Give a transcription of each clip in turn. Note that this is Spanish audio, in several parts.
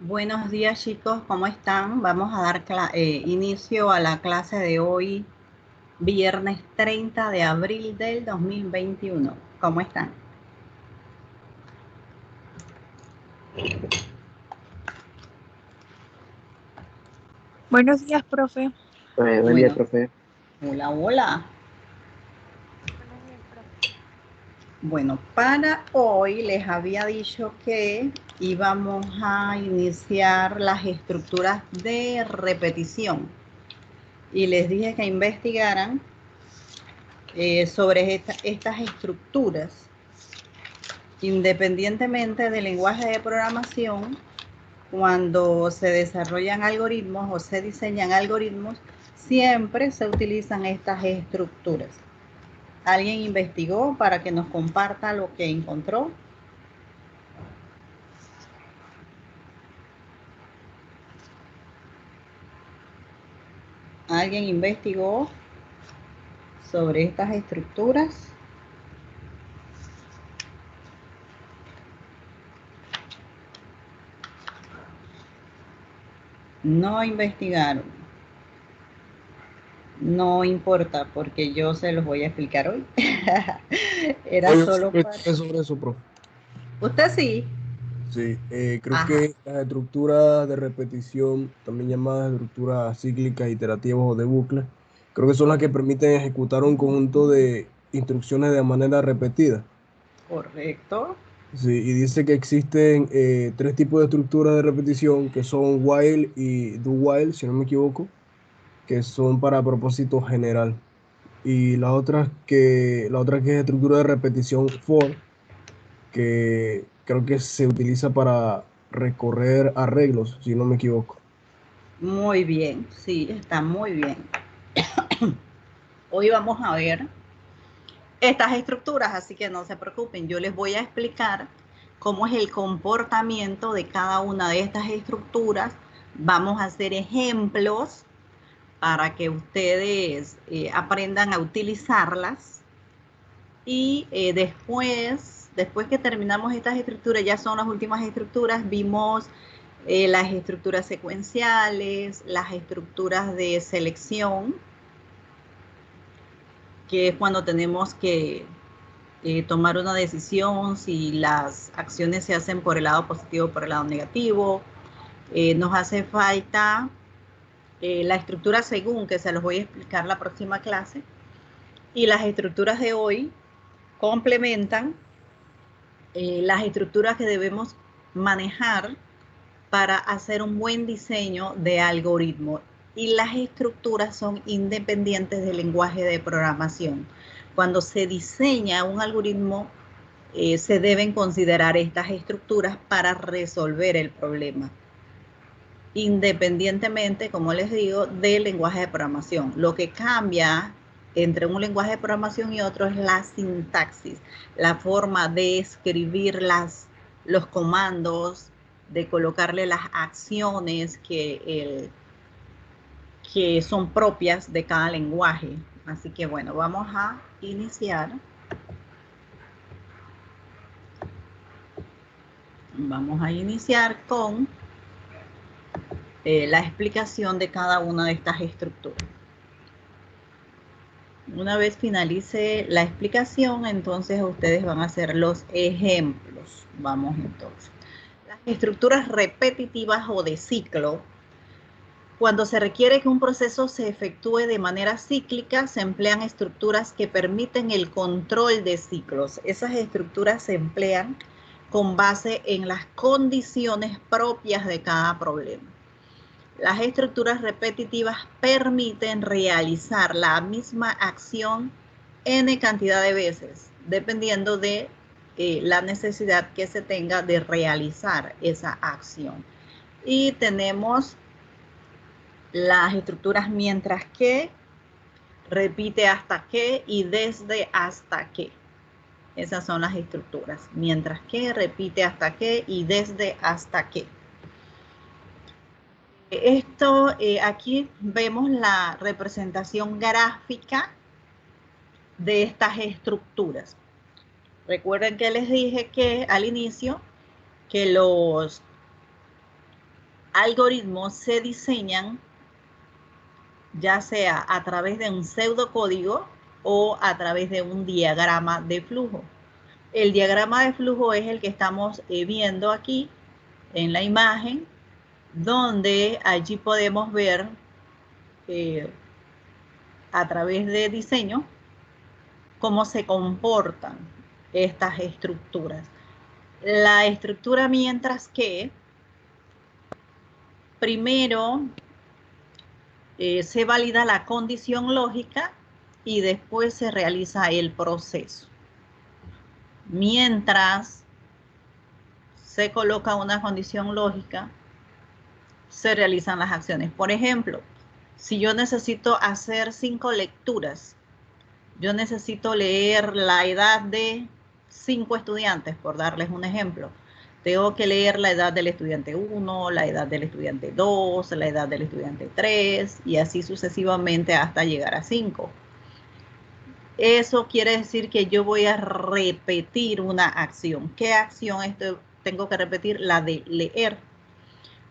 Buenos días chicos, ¿cómo están? Vamos a dar inicio a la clase de hoy, viernes 30 de abril del 2021. ¿Cómo están? Buenos días, profe. Buen día, Bueno, profe. hola, hola. Buenos días, profe. Bueno, para hoy les había dicho que íbamos a iniciar las estructuras de repetición y les dije que investigaran sobre estas estructuras. Independientemente del lenguaje de programación, cuando se desarrollan algoritmos o se diseñan algoritmos, siempre se utilizan estas estructuras. ¿Alguien investigó para que nos comparta lo que encontró? ¿Alguien investigó sobre estas estructuras? No investigaron. No importa, porque yo se los voy a explicar hoy. Era Yo solo siempre para... estudié sobre eso, profe. Usted sí. Sí, creo Ajá. que las estructuras de repetición, también llamadas estructuras cíclicas, iterativas o de bucle, creo que son las que permiten ejecutar un conjunto de instrucciones de manera repetida. Correcto. Sí, y dice que existen tres tipos de estructuras de repetición, que son while y do while, si no me equivoco, que son para propósito general. Y la otra que es estructura de repetición for, que creo que se utiliza para recorrer arreglos, si no me equivoco. Muy bien, sí, está muy bien. Hoy vamos a ver estas estructuras, así que no se preocupen, yo les voy a explicar cómo es el comportamiento de cada una de estas estructuras. Vamos a hacer ejemplos para que ustedes aprendan a utilizarlas y después que terminamos estas estructuras, ya son las últimas estructuras, vimos las estructuras secuenciales, las estructuras de selección, que es cuando tenemos que tomar una decisión, si las acciones se hacen por el lado positivo o por el lado negativo. Nos hace falta la estructura según, que se los voy a explicar la próxima clase. Y las estructuras de hoy complementan las estructuras que debemos manejar para hacer un buen diseño de algoritmo. Y las estructuras son independientes del lenguaje de programación. Cuando se diseña un algoritmo, se deben considerar estas estructuras para resolver el problema, independientemente, como les digo, del lenguaje de programación. Lo que cambia entre un lenguaje de programación y otro es la sintaxis, la forma de escribir los comandos, de colocarle las acciones que son propias de cada lenguaje. Así que bueno, vamos a iniciar. Vamos a iniciar con la explicación de cada una de estas estructuras. Una vez finalice la explicación, entonces ustedes van a hacer los ejemplos. Vamos entonces. Las estructuras repetitivas o de ciclo. Cuando se requiere que un proceso se efectúe de manera cíclica, se emplean estructuras que permiten el control de ciclos. Esas estructuras se emplean con base en las condiciones propias de cada problema. Las estructuras repetitivas permiten realizar la misma acción n cantidad de veces, dependiendo de la necesidad que se tenga de realizar esa acción. Y tenemos las estructuras mientras que, repite hasta que y desde hasta que. Esas son las estructuras. Mientras que, repite hasta que y desde hasta que. Aquí vemos la representación gráfica de estas estructuras. Recuerden que les dije que al inicio que los algoritmos se diseñan ya sea a través de un pseudocódigo o a través de un diagrama de flujo. El diagrama de flujo es el que estamos viendo aquí en la imagen, donde allí podemos ver a través de diseño cómo se comportan estas estructuras. La estructura, mientras que primero se valida la condición lógica y después se realiza el proceso. Mientras se coloca una condición lógica, se realizan las acciones. Por ejemplo, si yo necesito hacer 5 lecturas, yo necesito leer la edad de 5 estudiantes, por darles un ejemplo. Tengo que leer la edad del estudiante 1, la edad del estudiante 2, la edad del estudiante 3, y así sucesivamente hasta llegar a 5. Eso quiere decir que yo voy a repetir una acción. ¿Qué acción tengo que repetir? La de leer.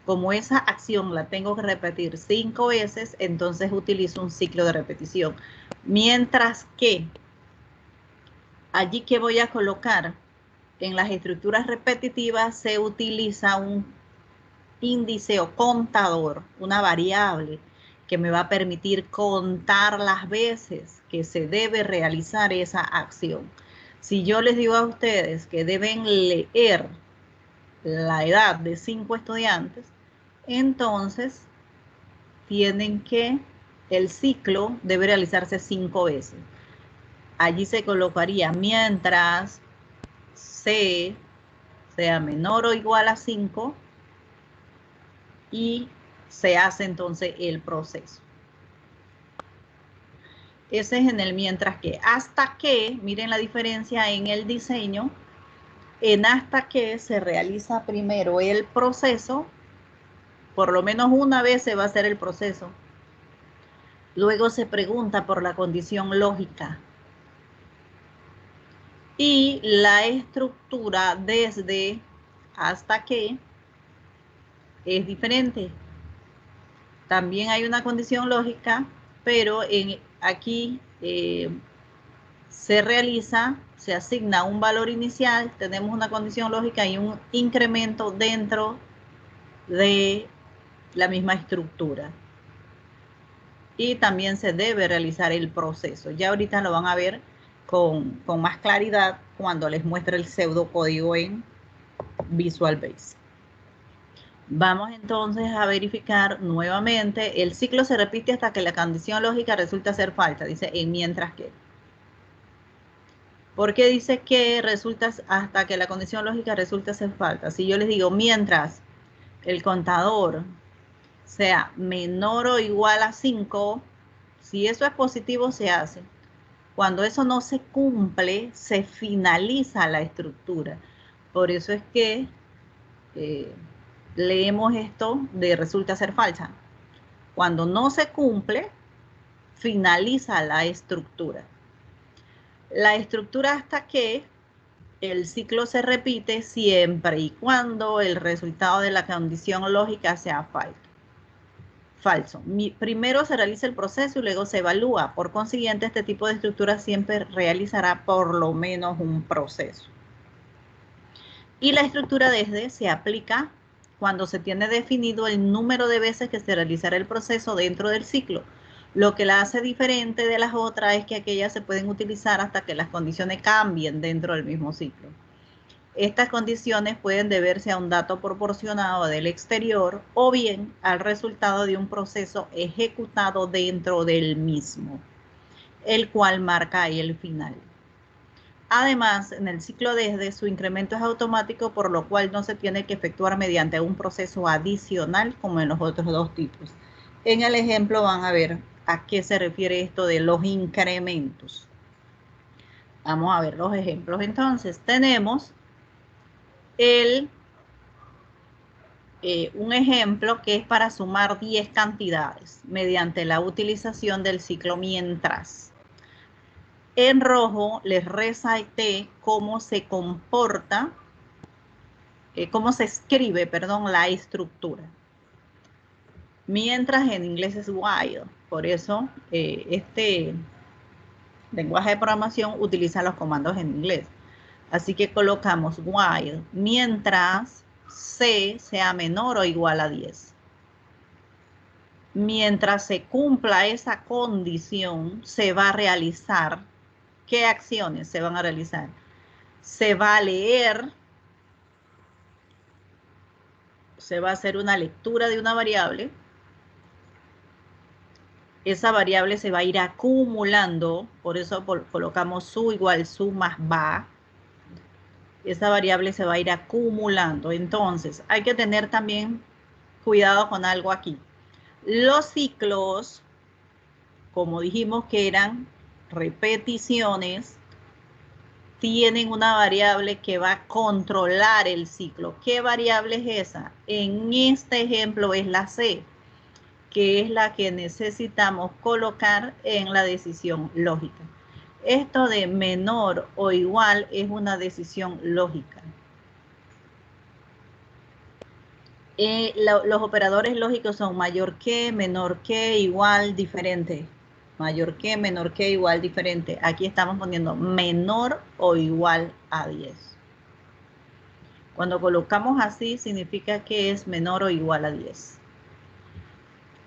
Como esa acción la tengo que repetir 5 veces, entonces utilizo un ciclo de repetición. Mientras que allí que voy a colocar en las estructuras repetitivas se utiliza un índice o contador, una variable que me va a permitir contar las veces que se debe realizar esa acción. Si yo les digo a ustedes que deben leer la edad de 5 estudiantes, entonces tienen que, el ciclo debe realizarse 5 veces. Allí se colocaría mientras C sea menor o igual a 5 y se hace entonces el proceso. Ese es en el mientras que. Hasta que, miren la diferencia en el diseño, en hasta que se realiza primero el proceso, por lo menos una vez se va a hacer el proceso. Luego se pregunta por la condición lógica. Y la estructura desde hasta que es diferente. También hay una condición lógica, pero aquí se asigna un valor inicial, tenemos una condición lógica y un incremento dentro de la misma estructura. Y también se debe realizar el proceso. Ya ahorita lo van a ver con más claridad cuando les muestre el pseudocódigo en Visual Basic. Vamos entonces a verificar nuevamente. El ciclo se repite hasta que la condición lógica resulta ser falsa. Dice en mientras que. ¿Por qué dice que resulta hasta que la condición lógica resulta ser falsa? Si yo les digo mientras el contador sea menor o igual a 5, si eso es positivo se hace. Cuando eso no se cumple, se finaliza la estructura. Por eso es que leemos esto de resulta ser falsa. Cuando no se cumple, finaliza la estructura. La estructura hasta que el ciclo se repite siempre y cuando el resultado de la condición lógica sea falso. Primero se realiza el proceso y luego se evalúa. Por consiguiente, este tipo de estructura siempre realizará por lo menos un proceso. Y la estructura desde se aplica cuando se tiene definido el número de veces que se realizará el proceso dentro del ciclo. Lo que la hace diferente de las otras es que aquellas se pueden utilizar hasta que las condiciones cambien dentro del mismo ciclo. Estas condiciones pueden deberse a un dato proporcionado del exterior o bien al resultado de un proceso ejecutado dentro del mismo, el cual marca ahí el final. Además, en el ciclo desde su incremento es automático, por lo cual no se tiene que efectuar mediante un proceso adicional como en los otros dos tipos. En el ejemplo van a ver a qué se refiere esto de los incrementos. Vamos a ver los ejemplos entonces. Tenemos un ejemplo que es para sumar 10 cantidades mediante la utilización del ciclo mientras. En rojo les resalté cómo se comporta, cómo se escribe, perdón, la estructura. mientras en inglés es while. Por eso este lenguaje de programación utiliza los comandos en inglés. Así que colocamos while mientras c sea menor o igual a 10. Mientras se cumpla esa condición, se va a realizar. ¿Qué acciones se van a realizar? Se va a leer, se va a hacer una lectura de una variable. Esa variable se va a ir acumulando, por eso colocamos su igual su más va. Esa variable se va a ir acumulando. Entonces, hay que tener también cuidado con algo aquí. Los ciclos, como dijimos que eran repeticiones, tienen una variable que va a controlar el ciclo. ¿Qué variable es esa? En este ejemplo es la C, que es la que necesitamos colocar en la decisión lógica. Esto de menor o igual es una decisión lógica. Los operadores lógicos son mayor que, menor que, igual, diferente. Mayor que, menor que, igual, diferente. Aquí estamos poniendo menor o igual a 10. Cuando colocamos así, significa que es menor o igual a 10.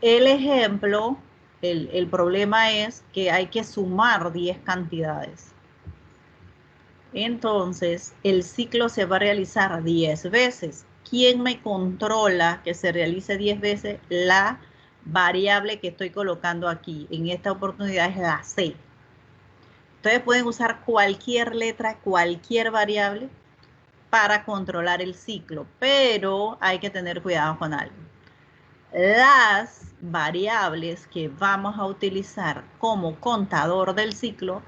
El ejemplo, el problema es que hay que sumar 10 cantidades. Entonces, el ciclo se va a realizar 10 veces. ¿Quién me controla que se realice 10 veces? La variable que estoy colocando aquí. En esta oportunidad es la C. Ustedes pueden usar cualquier letra, cualquier variable para controlar el ciclo, pero hay que tener cuidado con algo. Las variables que vamos a utilizar como contador del ciclo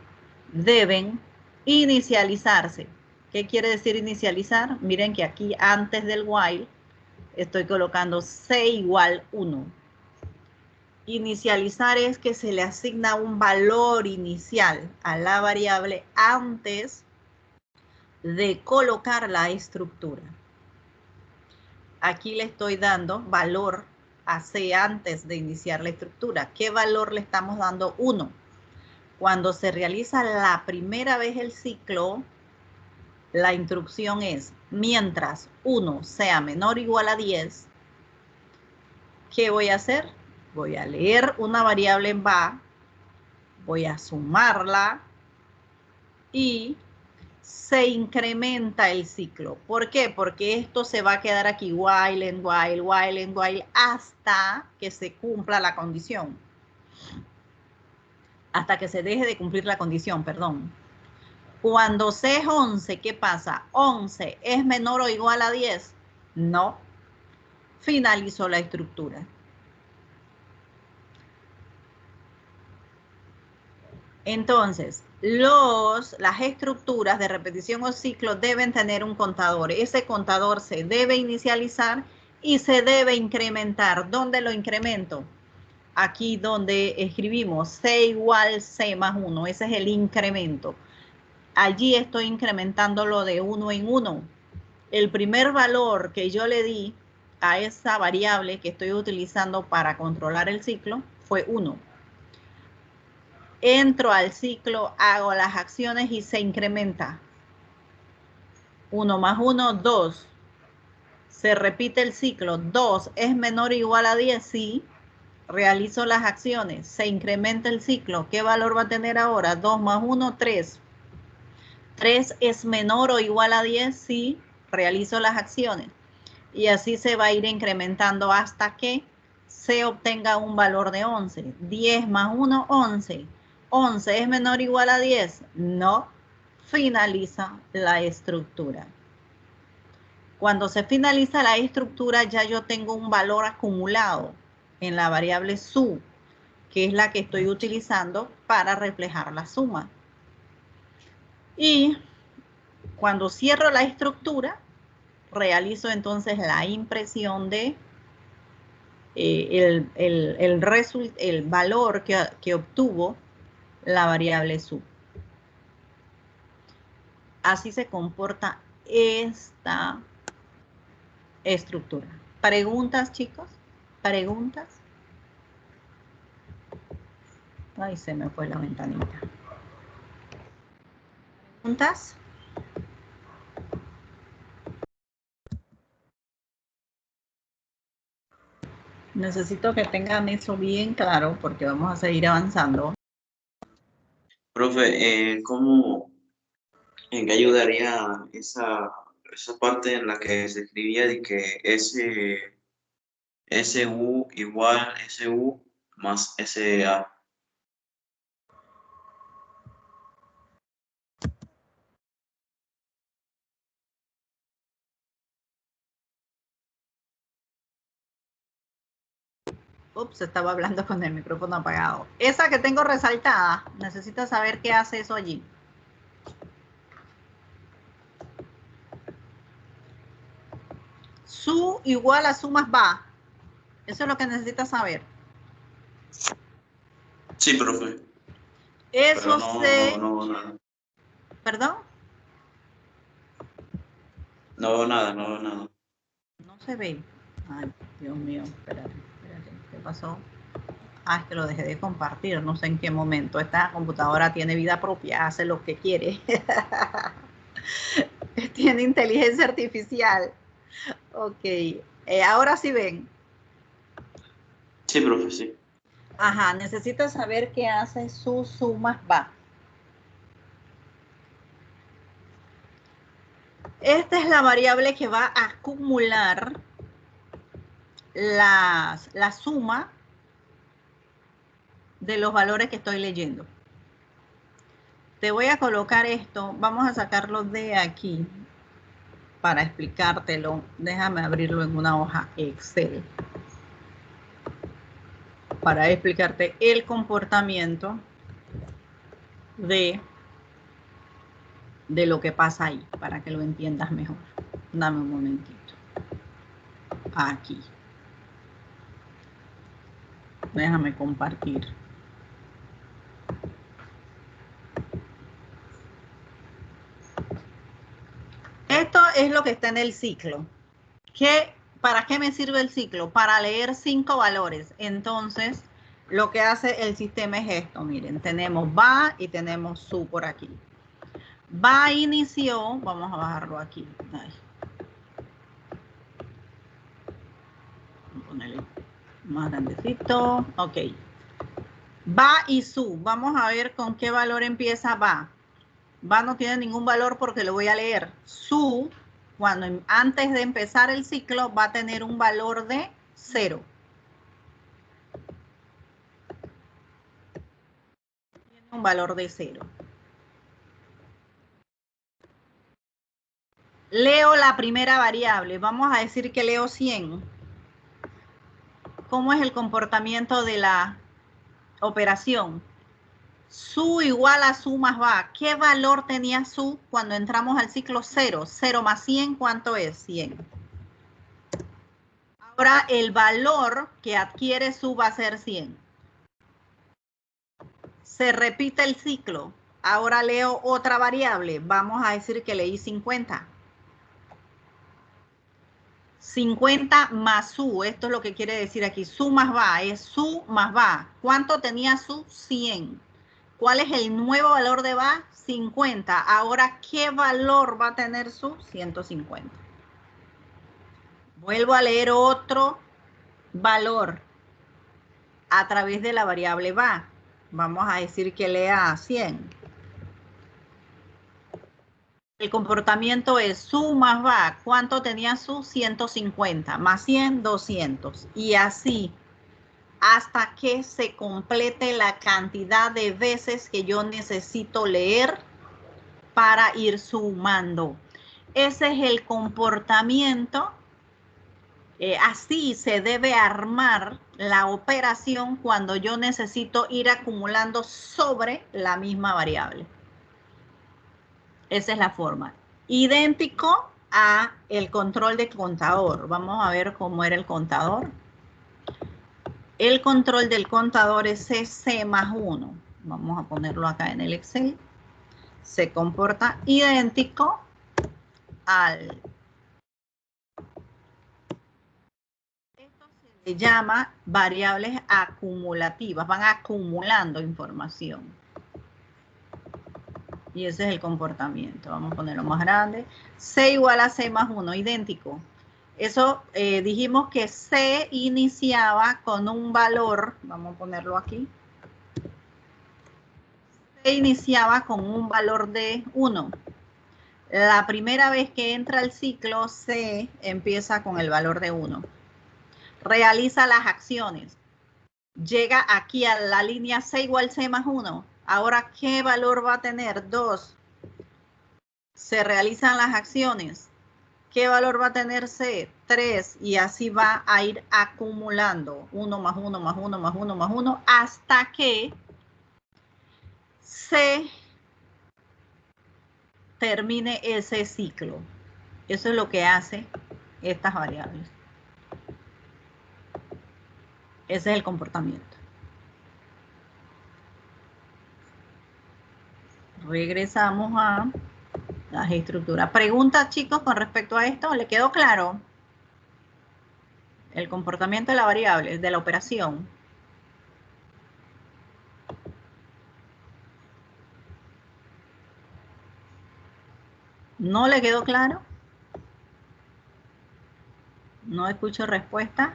deben inicializarse. ¿Qué quiere decir inicializar? Miren que aquí antes del while estoy colocando c igual 1. Inicializar es que se le asigna un valor inicial a la variable antes de colocar la estructura. Aquí le estoy dando valor a C antes de iniciar la estructura. ¿Qué valor le estamos dando? 1. Cuando se realiza la primera vez el ciclo, la instrucción es, mientras 1 sea menor o igual a 10, ¿qué voy a hacer? Voy a leer una variable en va, voy a sumarla y se incrementa el ciclo. ¿Por qué? Porque esto se va a quedar aquí while and while, while and while, hasta que se cumpla la condición. Hasta que se deje de cumplir la condición, perdón. Cuando C es 11, ¿qué pasa? 11 es menor o igual a 10. No. Finalizó la estructura. Entonces, las estructuras de repetición o ciclo deben tener un contador. Ese contador se debe inicializar y se debe incrementar. ¿Dónde lo incremento? Aquí donde escribimos C igual C más 1. Ese es el incremento. Allí estoy incrementándolo de 1 en 1. El primer valor que yo le di a esa variable que estoy utilizando para controlar el ciclo fue 1. Entro al ciclo, hago las acciones y se incrementa. 1 más 1, 2. Se repite el ciclo. 2 es menor o igual a 10, sí. Realizo las acciones, se incrementa el ciclo. ¿Qué valor va a tener ahora? 2 más 1, 3. 3 es menor o igual a 10, sí. Realizo las acciones. Y así se va a ir incrementando hasta que se obtenga un valor de 11. 10 más 1, 11. 11 es menor o igual a 10. No. Finaliza la estructura. Cuando se finaliza la estructura, ya yo tengo un valor acumulado en la variable su, que es la que estoy utilizando para reflejar la suma. Y cuando cierro la estructura, realizo entonces la impresión de el valor que obtuvo la variable sub. Así se comporta esta estructura. ¿Preguntas, chicos? preguntas? Ay, se me fue la ventanita. ¿Preguntas? Necesito que tengan eso bien claro porque vamos a seguir avanzando. Profe, ¿en qué ayudaría esa parte en la que se escribía de que SU igual SU más SA? Ups, estaba hablando con el micrófono apagado. Esa que tengo resaltada, necesito saber qué hace eso allí. Su igual a su más va. Eso es lo que necesitas saber. Sí, profe. Eso Pero no, nada. ¿Perdón? No veo nada, no veo nada. No se ve. Ay, Dios mío, espérate. ¿Qué pasó? Ah, es que lo dejé de compartir, no sé en qué momento. Esta computadora tiene vida propia, hace lo que quiere. Tiene inteligencia artificial. Ok, ahora sí ven. Sí, profe, sí. Ajá, necesitas saber qué hace su más va. Esta es la variable que va a acumular la suma de los valores que estoy leyendo. Te voy a colocar esto, vamos a sacarlo de aquí para explicártelo. Déjame abrirlo en una hoja Excel para explicarte el comportamiento de lo que pasa ahí, para que lo entiendas mejor. Dame un momentito. Aquí. Déjame compartir. Esto es lo que está en el ciclo. ¿Para qué me sirve el ciclo? Para leer 5 valores. Entonces, lo que hace el sistema es esto. Miren, tenemos va y tenemos su por aquí. Va inició, vamos a bajarlo aquí. Ay. Voy a ponerle más grandecito. Ok. Va y su. Vamos a ver con qué valor empieza va. Va no tiene ningún valor porque lo voy a leer. Su, antes de empezar el ciclo, va a tener un valor de 0. Tiene un valor de 0. Leo la primera variable. Vamos a decir que leo 100. ¿Cómo es el comportamiento de la operación? Su igual a su más va. ¿Qué valor tenía su cuando entramos al ciclo 0? 0 más 100, ¿cuánto es? 100. Ahora el valor que adquiere su va a ser 100. Se repite el ciclo. Ahora leo otra variable. Vamos a decir que leí 50. 50 más su. Esto es lo que quiere decir aquí. Su más va. Es su más va. ¿Cuánto tenía su? 100. ¿Cuál es el nuevo valor de va? 50. Ahora, ¿qué valor va a tener su? 150. Vuelvo a leer otro valor a través de la variable va. Vamos a decir que lea 100. El comportamiento es su más va. ¿Cuánto tenía su? 150. Más 100, 200. Y así hasta que se complete la cantidad de veces que yo necesito leer para ir sumando. Ese es el comportamiento. Así se debe armar la operación cuando yo necesito ir acumulando sobre la misma variable. Esa es la forma. Idéntico a el control de contador. Vamos a ver cómo era el contador. El control del contador es CC más 1. Vamos a ponerlo acá en el Excel. Se comporta idéntico al... Esto se se llama variables acumulativas, van acumulando información. Y ese es el comportamiento. Vamos a ponerlo más grande. C igual a C más 1, idéntico. Eso dijimos que C iniciaba con un valor, vamos a ponerlo aquí. C iniciaba con un valor de 1. La primera vez que entra el ciclo, C empieza con el valor de 1. Realiza las acciones. Llega aquí a la línea C igual C más 1. Ahora, ¿qué valor va a tener? 2. Se realizan las acciones. ¿Qué valor va a tener C? 3. Y así va a ir acumulando. 1 más 1 más 1 más 1 más 1 hasta que C termine ese ciclo. Eso es lo que hace estas variables. Ese es el comportamiento. Regresamos a las estructuras. ¿Preguntas, chicos, con respecto a esto? ¿Le quedó claro? El comportamiento de la variable, de la operación. ¿No le quedó claro? No escucho respuesta.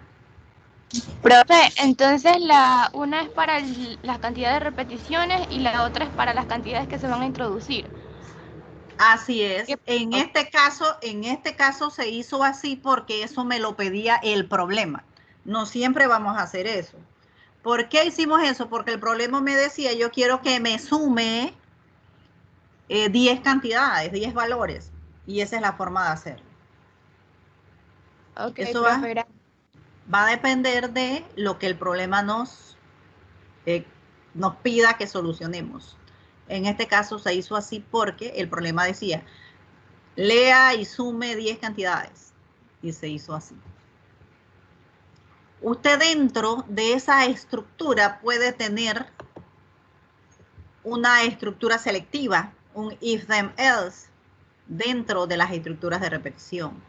Profe, entonces una es para la cantidad de repeticiones y la otra es para las cantidades que se van a introducir. Así es. En este caso se hizo así porque eso me lo pedía el problema. No siempre vamos a hacer eso. ¿Por qué hicimos eso? Porque el problema me decía, yo quiero que me sume 10 cantidades, 10 valores. Y esa es la forma de hacerlo. Ok, Eso profe, va a depender de lo que el problema nos pida que solucionemos. En este caso se hizo así porque el problema decía, lea y sume 10 cantidades. Y se hizo así. Usted dentro de esa estructura puede tener una estructura selectiva, un if then else, dentro de las estructuras de repetición.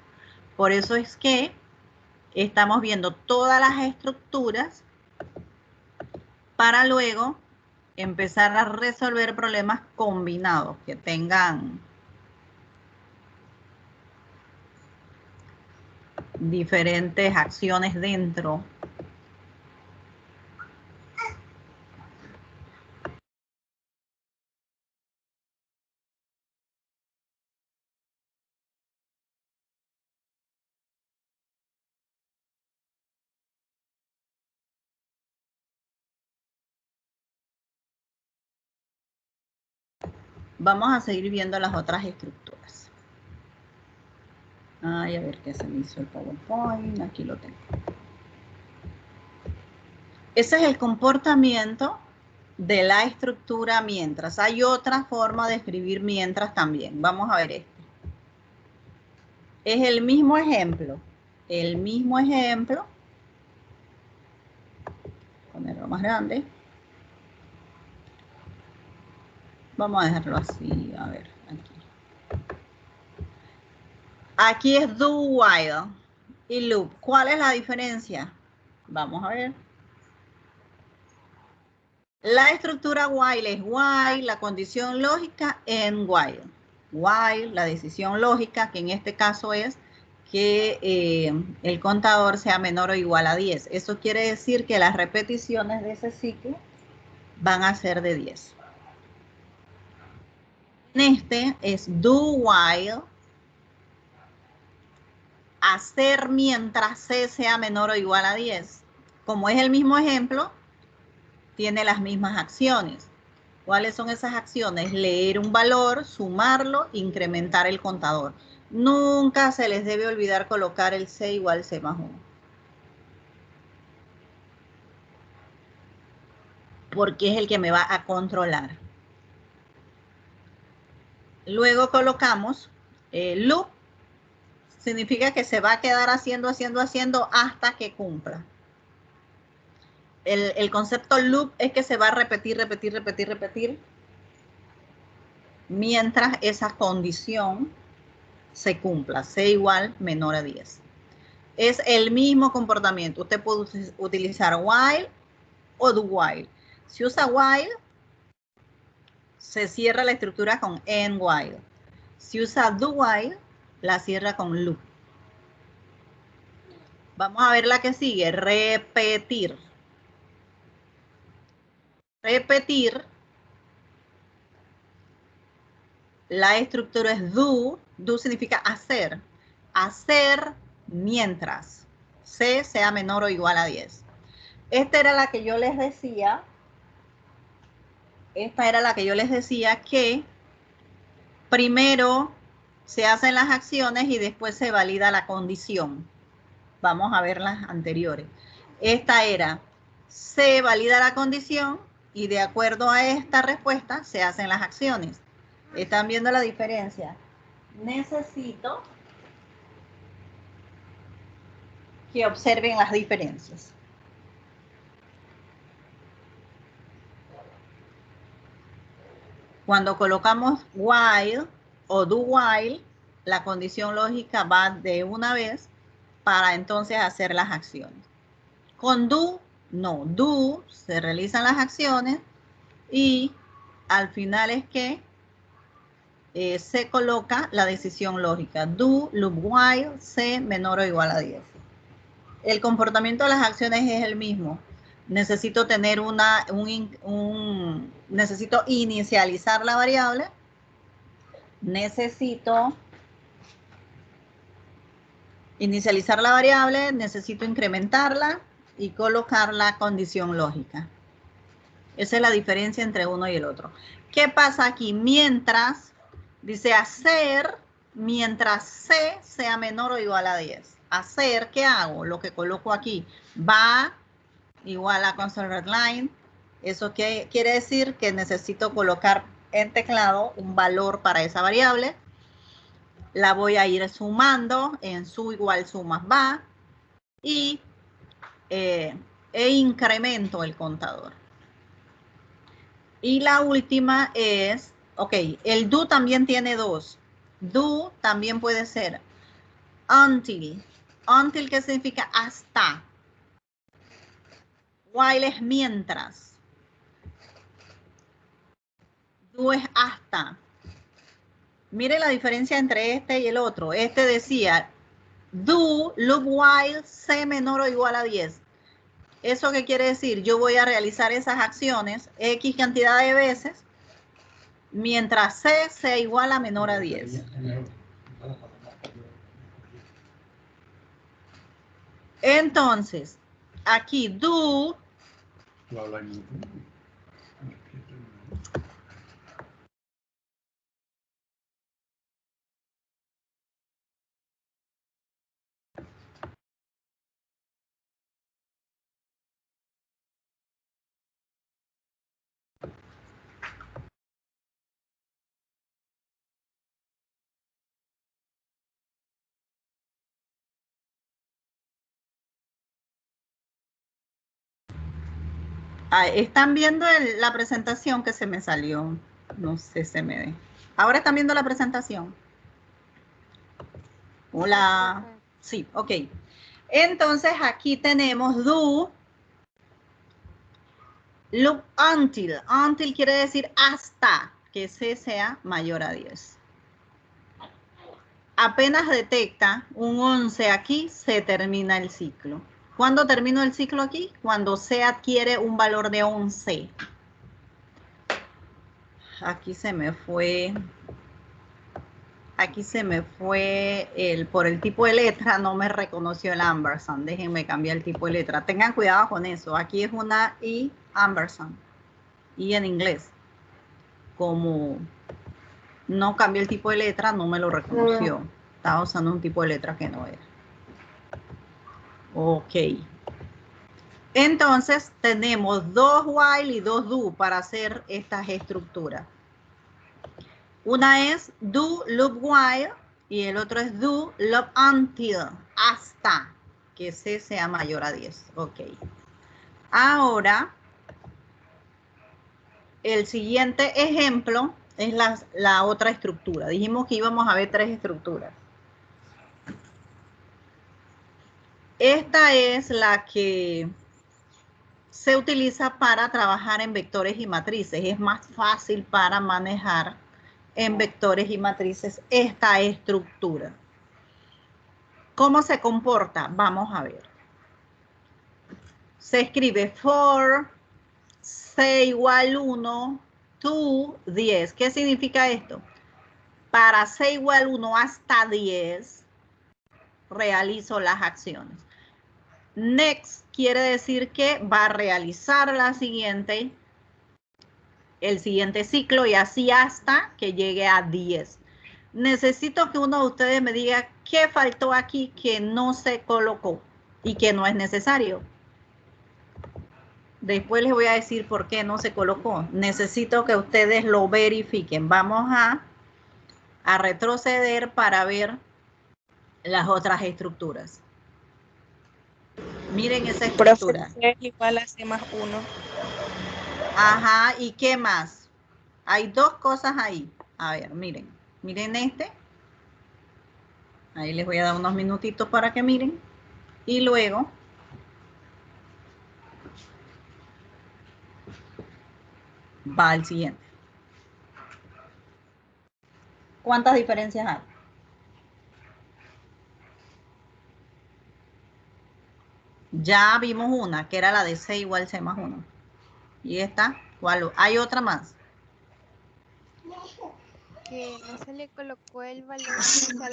Por eso es que estamos viendo todas las estructuras para luego empezar a resolver problemas combinados que tengan diferentes acciones dentro. Vamos a seguir viendo las otras estructuras. Ay, a ver qué se me hizo el PowerPoint. Aquí lo tengo. Ese es el comportamiento de la estructura mientras. Hay otra forma de escribir mientras también. Vamos a ver este. Es el mismo ejemplo. El mismo ejemplo. Ponerlo más grande. Vamos a dejarlo así. A ver, aquí. Aquí es do while y loop. ¿Cuál es la diferencia? Vamos a ver. La estructura while es while, la condición lógica en while. While, la decisión lógica, que en este caso es que el contador sea menor o igual a 10. Eso quiere decir que las repeticiones de ese ciclo van a ser de 10. En este es do while, hacer mientras C sea menor o igual a 10. Como es el mismo ejemplo, tiene las mismas acciones. ¿Cuáles son esas acciones? Leer un valor, sumarlo, incrementar el contador. Nunca se les debe olvidar colocar el C igual C más 1. Porque es el que me va a controlar. Luego colocamos loop. Significa que se va a quedar haciendo hasta que cumpla. El concepto loop es que se va a repetir mientras esa condición se cumpla, C igual menor a 10. Es el mismo comportamiento. Usted puede utilizar while o do while. Si usa while, se cierra la estructura con end while. Si usa do while, la cierra con loop. Vamos a ver la que sigue, repetir. Repetir, la estructura es do. Do significa hacer. Hacer mientras C sea menor o igual a 10. Esta era la que yo les decía. Esta era la que yo les decía que primero se hacen las acciones y después se valida la condición. Vamos a ver las anteriores. Esta era, se valida la condición y de acuerdo a esta respuesta se hacen las acciones. ¿Están viendo la diferencia? Necesito que observen las diferencias. Cuando colocamos while o do while, la condición lógica va de una vez para entonces hacer las acciones. Con do, no. Do, se realizan las acciones y al final es que se coloca la decisión lógica. Do, loop while, C menor o igual a 10. El comportamiento de las acciones es el mismo. Necesito tener necesito inicializar la variable. Necesito inicializar la variable, necesito incrementarla y colocar la condición lógica. Esa es la diferencia entre uno y el otro. ¿Qué pasa aquí? Mientras, dice hacer, mientras C sea menor o igual a 10. Hacer, ¿qué hago? Lo que coloco aquí. Va igual a constant red line. ¿Eso qué quiere decir? Que necesito colocar en teclado un valor para esa variable. La voy a ir sumando en su igual sumas va y incremento el contador. Y la última es, ok, el do también tiene dos. Do también puede ser until. Until, ¿qué significa? Hasta. While es mientras. Do es hasta. Mire la diferencia entre este y el otro. Este decía, do, loop while, C menor o igual a 10. ¿Eso qué quiere decir? Yo voy a realizar esas acciones X cantidad de veces mientras C sea igual a menor a 10. Entonces, aquí do ¿están viendo la presentación que se me salió? No sé, se me ve. ¿Ahora están viendo la presentación? Hola. Sí, ok. Entonces aquí tenemos do, loop until. Until quiere decir hasta que C sea mayor a 10. Apenas detecta un 11 aquí, se termina el ciclo. ¿Cuándo termino el ciclo aquí? Cuando C adquiere un valor de 11. Aquí se me fue. Aquí se me fue por el tipo de letra, no me reconoció el ampersand. Déjenme cambiar el tipo de letra. Tengan cuidado con eso. Aquí es una I ampersand. I en inglés. Como no cambié el tipo de letra, no me lo reconoció. Estaba usando un tipo de letra que no era. Ok. Entonces tenemos dos while y dos do para hacer estas estructuras. Una es do loop while y el otro es do loop until, hasta que C sea mayor a 10. Ok. Ahora, el siguiente ejemplo es la otra estructura. Dijimos que íbamos a ver tres estructuras. Esta es la que se utiliza para trabajar en vectores y matrices. Es más fácil para manejar en vectores y matrices esta estructura. ¿Cómo se comporta? Vamos a ver. Se escribe for c igual 1 to 10. ¿Qué significa esto? Para c igual 1 hasta 10, realizo las acciones. Next quiere decir que va a realizar el siguiente ciclo y así hasta que llegue a 10. Necesito que uno de ustedes me diga qué faltó aquí que no se colocó y que no es necesario. Después les voy a decir por qué no se colocó. Necesito que ustedes lo verifiquen. Vamos a retroceder para ver las otras estructuras. Miren esa estructura. Profe, igual a C más 1. Ajá, ¿y qué más? Hay dos cosas ahí. A ver, miren. Miren este. Ahí les voy a dar unos minutitos para que miren. Y luego va al siguiente. ¿Cuántas diferencias hay? Ya vimos una, que era la de C igual C más 1. Y esta, ¿cuál? ¿Hay otra más? Que no se le colocó el valor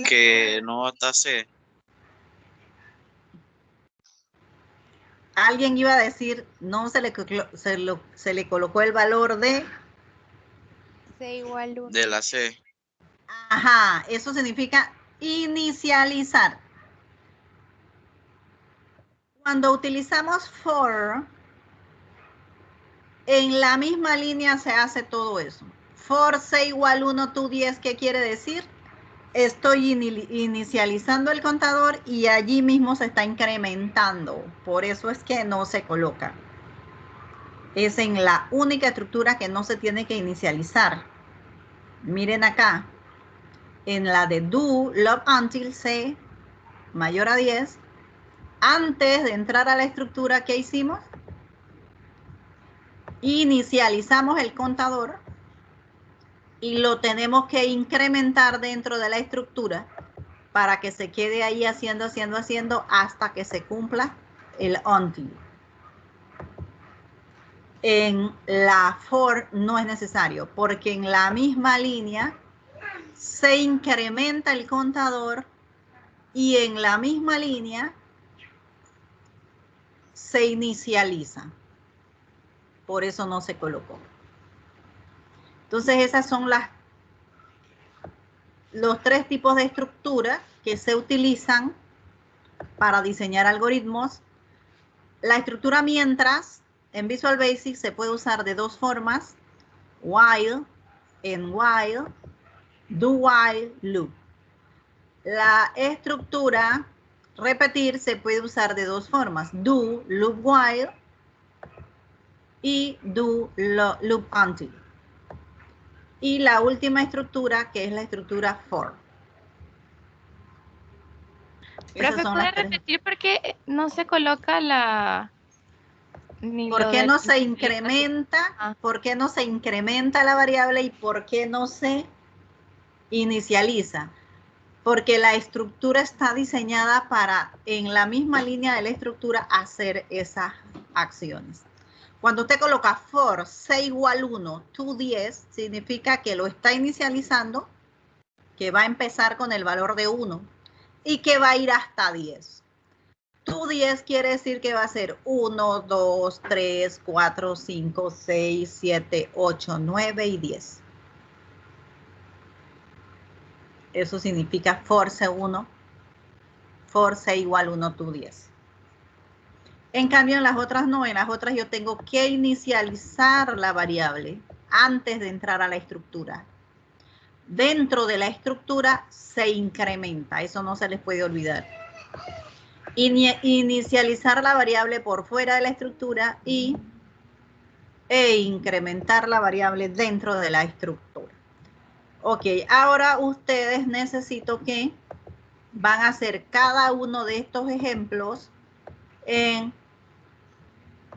Que no hasta C. Alguien iba a decir, no se le colocó el valor de... C igual 1. De la C. Ajá, eso significa inicializar. Cuando utilizamos for, en la misma línea se hace todo eso. For C igual 1 to 10, ¿qué quiere decir? Estoy inicializando el contador y allí mismo se está incrementando. Por eso es que no se coloca. Es en la única estructura que no se tiene que inicializar. Miren acá. En la de do, loop until C mayor a 10. Antes de entrar a la estructura, ¿qué hicimos? Inicializamos el contador y lo tenemos que incrementar dentro de la estructura para que se quede ahí haciendo hasta que se cumpla el until. En la for no es necesario porque en la misma línea se incrementa el contador y en la misma línea se inicializa. Por eso no se colocó. Entonces esas son los tres tipos de estructura que se utilizan para diseñar algoritmos. La estructura mientras en Visual Basic se puede usar de dos formas: while, en while, do while, loop. La estructura repetir se puede usar de dos formas: do, loop while, y do, loop until. Y la última estructura, que es la estructura for. Profe, ¿puede repetir por qué no se coloca la... ¿Por qué no se incrementa? ¿Por qué no se incrementa la variable y por qué no se inicializa? Porque la estructura está diseñada para, en la misma línea de la estructura, hacer esas acciones. Cuando usted coloca for C igual 1 to 10, significa que lo está inicializando, que va a empezar con el valor de 1 y que va a ir hasta 10. To 10 quiere decir que va a ser 1, 2, 3, 4, 5, 6, 7, 8, 9 y 10. Eso significa for C1, for C igual 1 to 10. En cambio, en las otras no. En las otras yo tengo que inicializar la variable antes de entrar a la estructura. Dentro de la estructura se incrementa. Eso no se les puede olvidar. Inicializar la variable por fuera de la estructura e incrementar la variable dentro de la estructura. Ok, ahora ustedes necesito que van a hacer cada uno de estos ejemplos en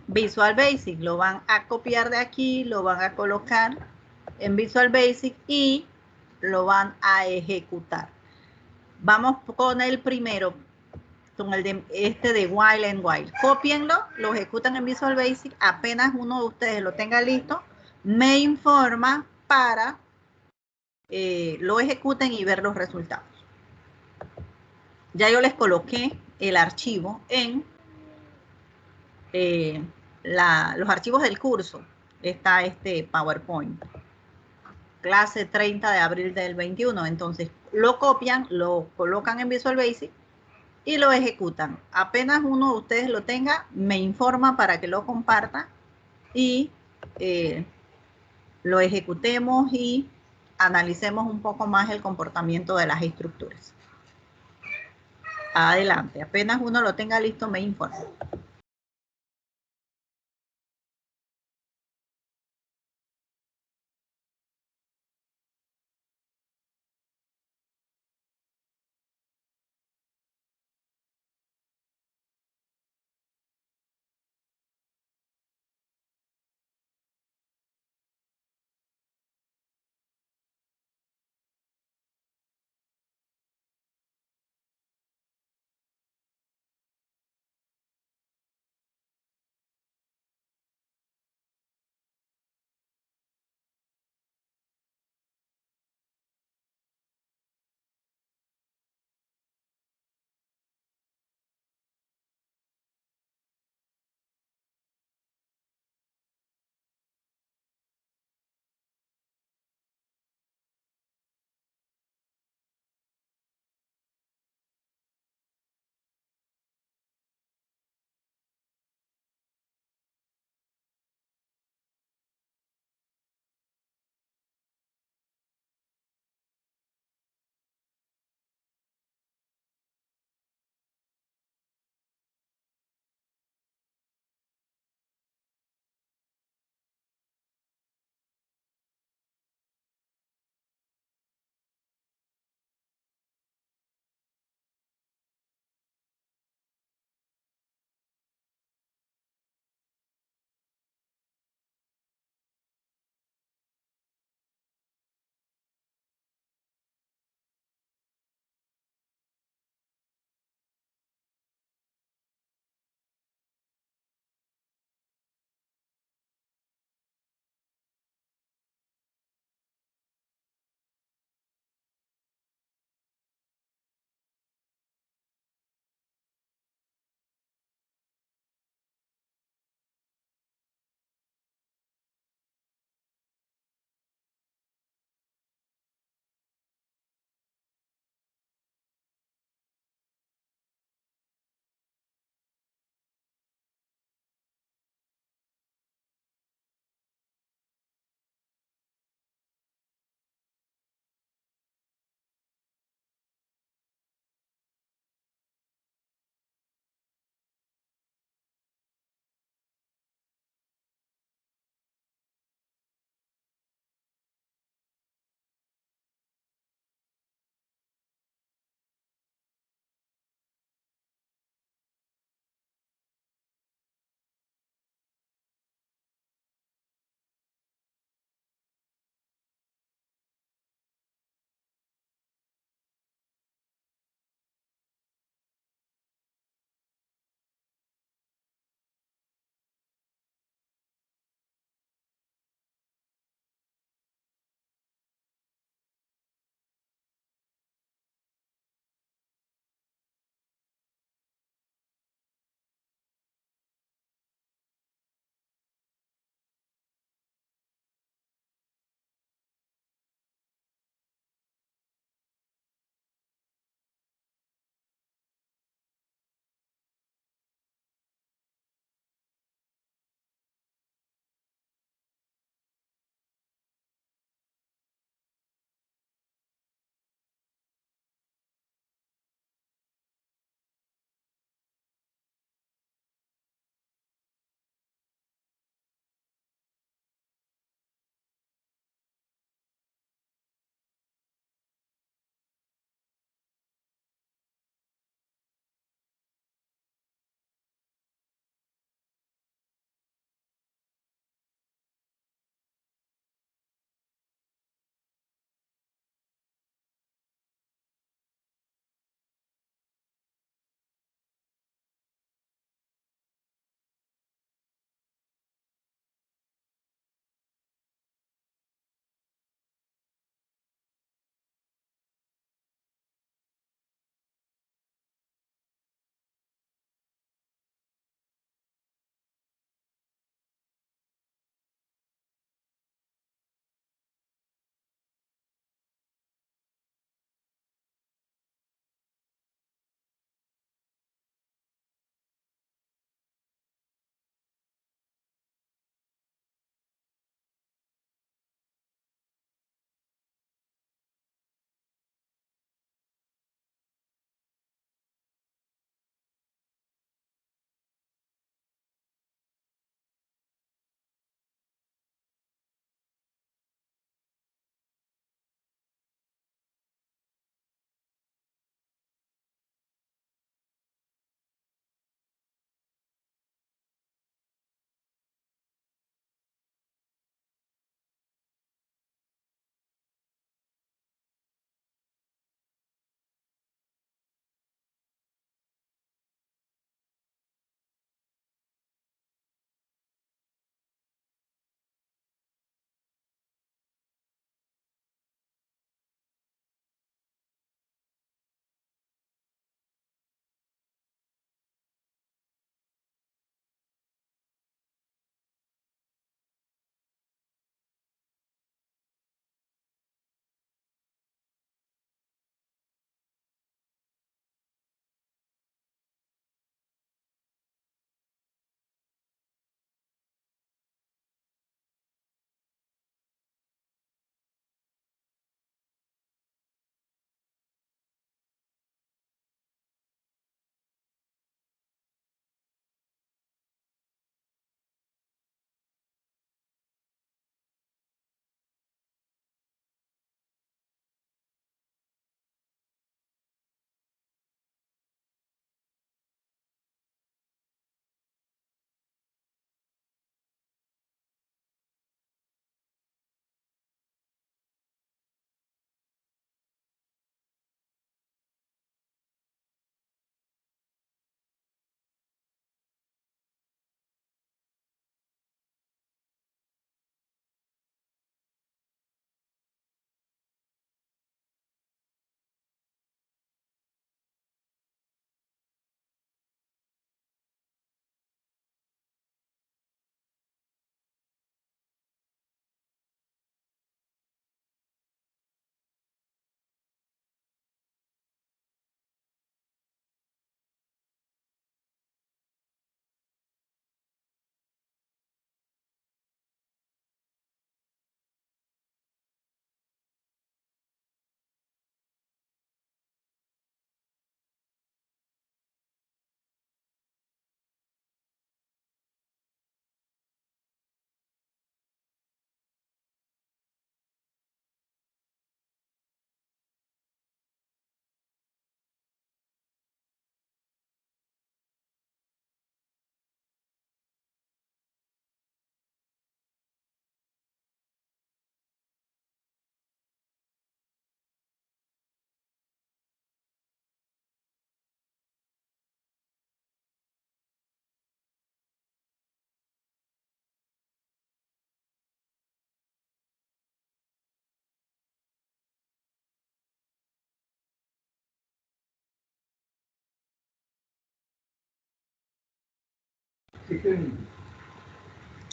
Visual Basic. Lo van a copiar de aquí, lo van a colocar en Visual Basic y lo van a ejecutar. Vamos con el primero, con el de este de while and while. Cópienlo, lo ejecutan en Visual Basic. Apenas uno de ustedes lo tenga listo, me informa para lo ejecuten y ver los resultados. Ya yo les coloqué el archivo en los archivos del curso. Está este PowerPoint. Clase 30 de abril del 21. Entonces lo copian, lo colocan en Visual Basic y lo ejecutan. Apenas uno de ustedes lo tenga, me informa para que lo comparta y lo ejecutemos y analicemos un poco más el comportamiento de las estructuras. Adelante, apenas uno lo tenga listo, me informa.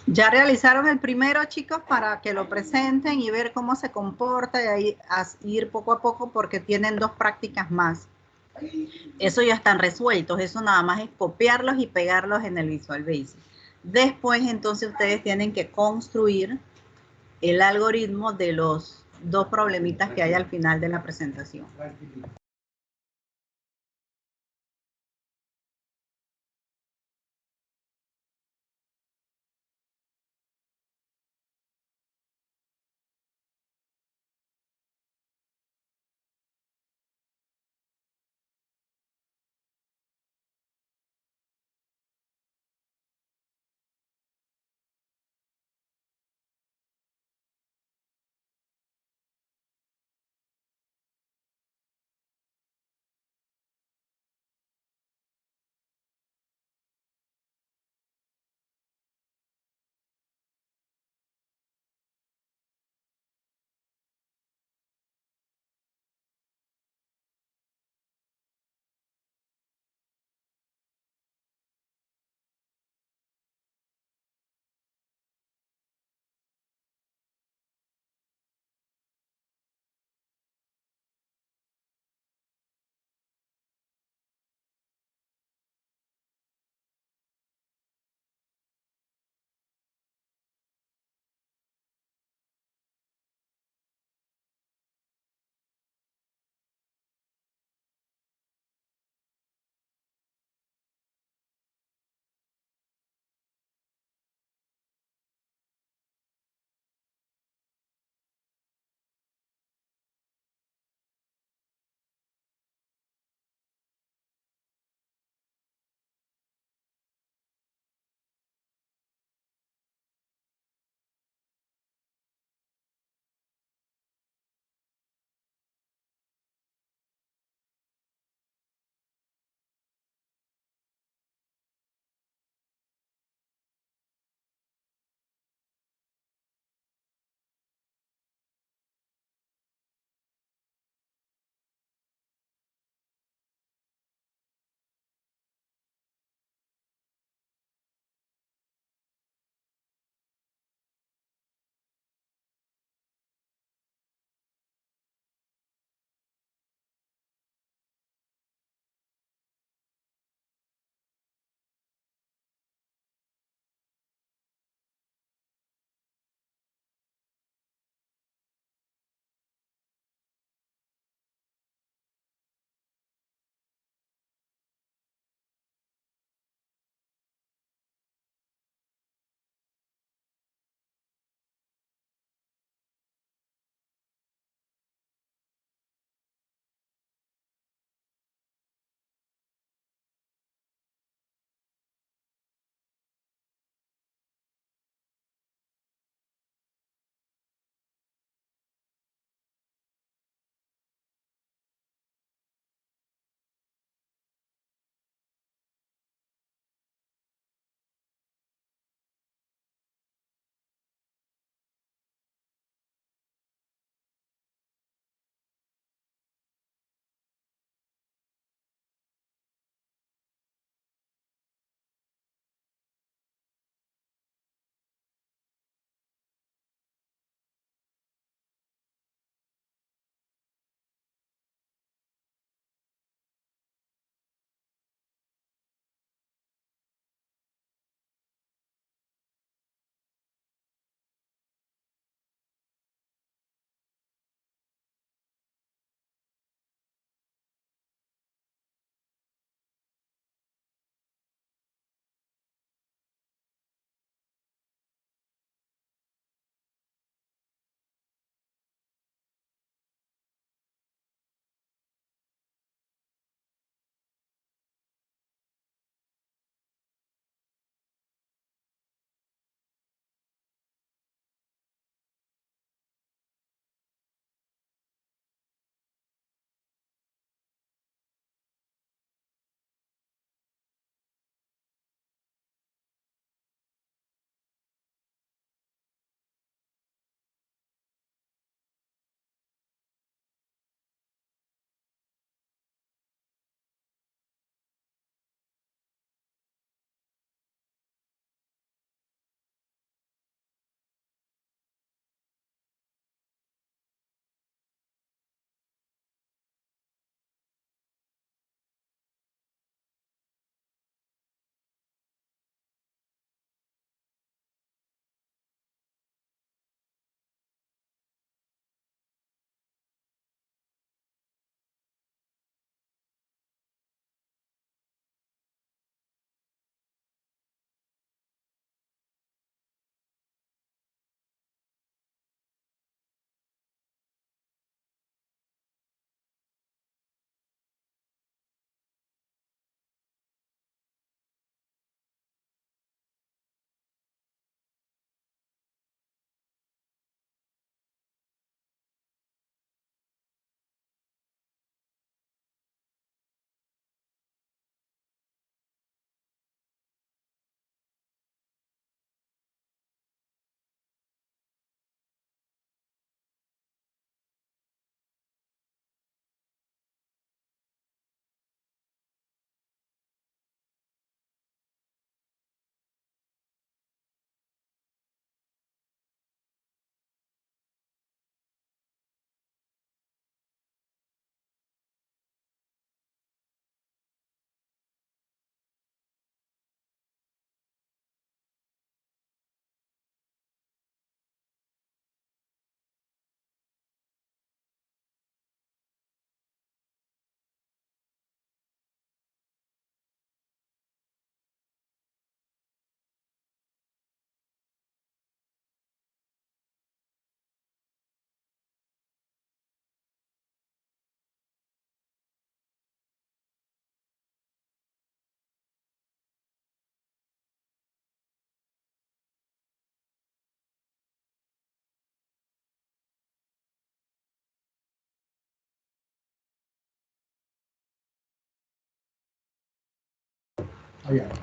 Ya realizaron el primero, chicos, para que lo presenten y ver cómo se comporta y ahí ir poco a poco porque tienen 2 prácticas más. Eso ya están resueltos, eso nada más es copiarlos y pegarlos en el Visual Basic. Después, entonces, ustedes tienen que construir el algoritmo de los 2 problemitas que hay al final de la presentación.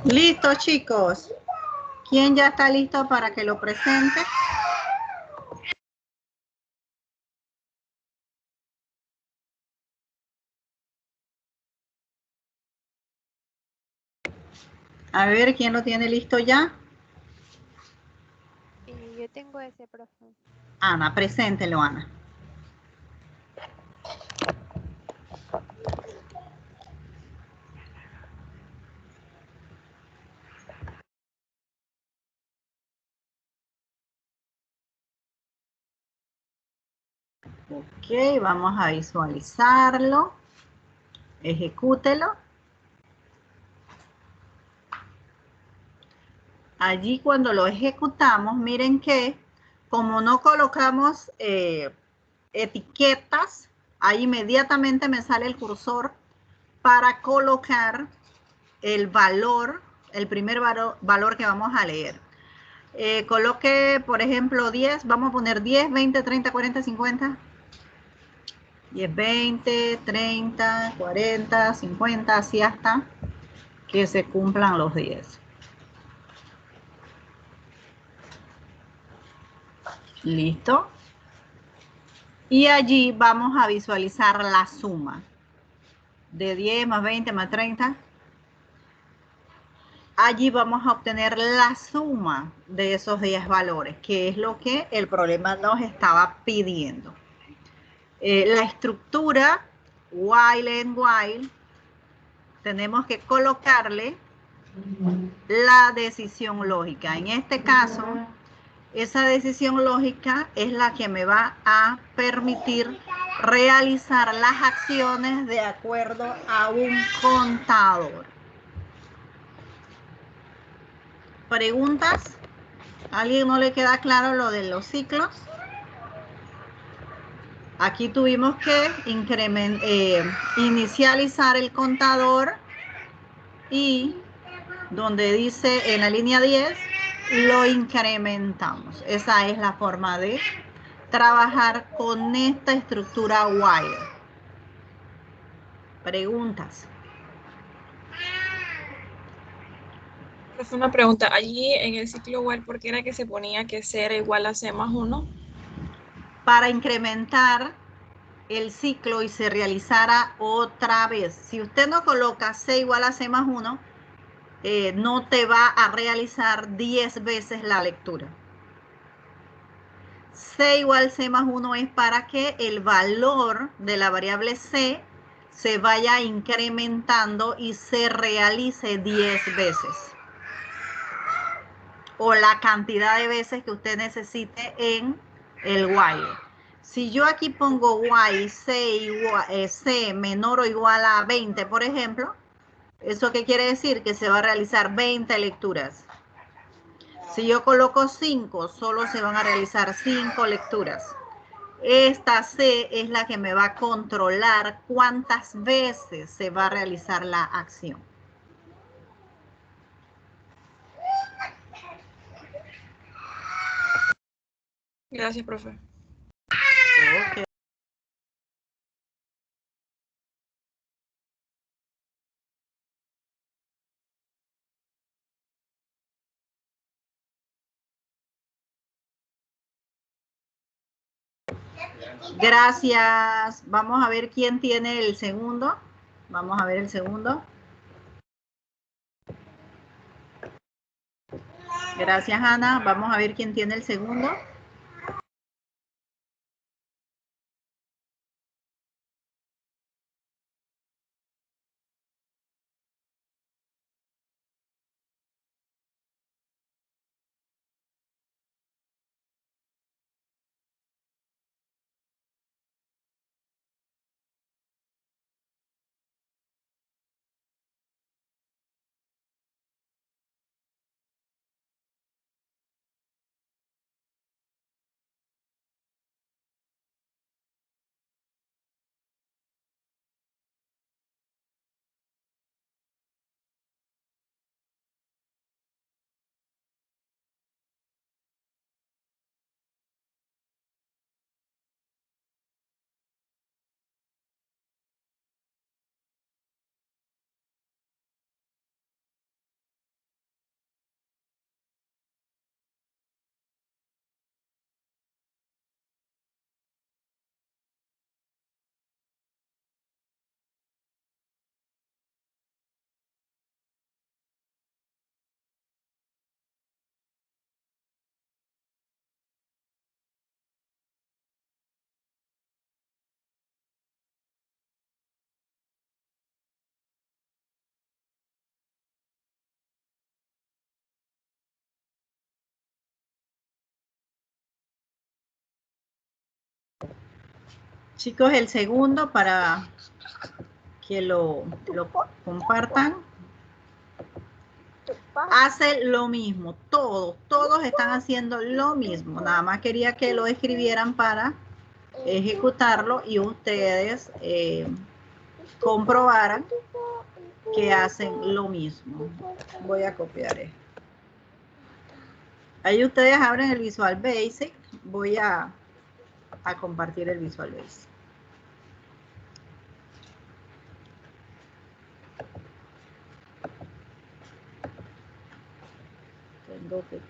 Listo, chicos. ¿Quién ya está listo para que lo presente? A ver, ¿quién lo tiene listo ya? Yo tengo ese, profe. Ana, preséntelo, Ana. Ok, vamos a visualizarlo. Ejecútelo. Allí cuando lo ejecutamos, miren que como no colocamos etiquetas, ahí inmediatamente me sale el cursor para colocar el valor, el primer valor que vamos a leer. Coloque, por ejemplo, 10, vamos a poner 10, 20, 30, 40, 50. 10, 20, 30, 40, 50, así hasta que se cumplan los 10. ¿Listo? Y allí vamos a visualizar la suma de 10 más 20 más 30. Allí vamos a obtener la suma de esos 10 valores, que es lo que el problema nos estaba pidiendo. La estructura while and while, tenemos que colocarle la decisión lógica. En este caso, esa decisión lógica es la que me va a permitir realizar las acciones de acuerdo a un contador. ¿Preguntas? ¿A alguien no le queda claro lo de los ciclos? Aquí tuvimos que inicializar el contador y donde dice en la línea 10 lo incrementamos. Esa es la forma de trabajar con esta estructura while. Preguntas. Profe, una pregunta. Allí en el ciclo while, ¿por qué era que se ponía que C era igual a C más 1? Para incrementar el ciclo y se realizara otra vez. Si usted no coloca C igual a C más 1, no te va a realizar 10 veces la lectura. C igual C más 1 es para que el valor de la variable C se vaya incrementando y se realice 10 veces. O la cantidad de veces que usted necesite en el while. Si yo aquí pongo while C menor o igual a 20, por ejemplo, ¿eso qué quiere decir? Que se va a realizar 20 lecturas. Si yo coloco 5, solo se van a realizar 5 lecturas. Esta C es la que me va a controlar cuántas veces se va a realizar la acción. Gracias, profe. Okay. Gracias. Vamos a ver quién tiene el segundo. Vamos a ver el segundo. Gracias, Ana. Vamos a ver quién tiene el segundo. Chicos, el segundo para que lo compartan. Hace lo mismo, todos están haciendo lo mismo. Nada más quería que lo escribieran para ejecutarlo y ustedes comprobaran que hacen lo mismo. Voy a copiar esto. Ahí ustedes abren el Visual Basic. Voy a compartir el Visual Basic. Tengo que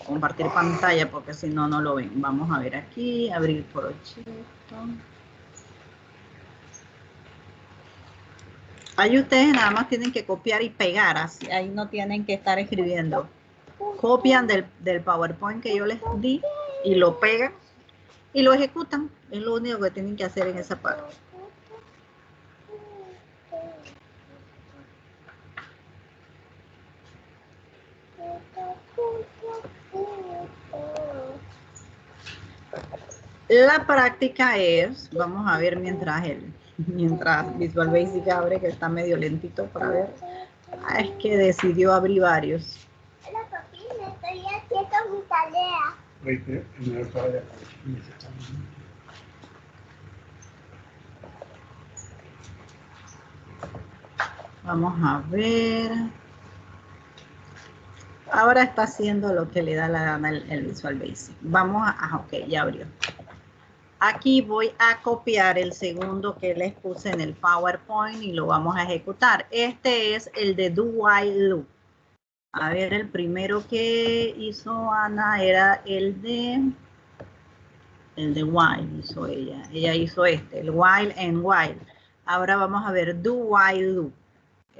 compartir pantalla porque si no, no lo ven. Vamos a ver aquí, abrir proyecto. Ahí ustedes nada más tienen que copiar y pegar, así, ahí no tienen que estar escribiendo. Copian del PowerPoint que yo les di y lo pegan y lo ejecutan. Es lo único que tienen que hacer en esa parte. La práctica es, vamos a ver mientras Visual Basic abre, que está medio lentito para ver. Es que decidió abrir varios. Hola, papi, me estoy haciendo mi tarea. Vamos a ver. Ahora está haciendo lo que le da la gana el Visual Basic. Vamos a, ok, ya abrió. Aquí voy a copiar el segundo que les puse en el PowerPoint y lo vamos a ejecutar. Este es el de Do While Loop. A ver, el primero que hizo Ana era el de While, hizo ella. Ella hizo este, el While and While. Ahora vamos a ver Do While Loop,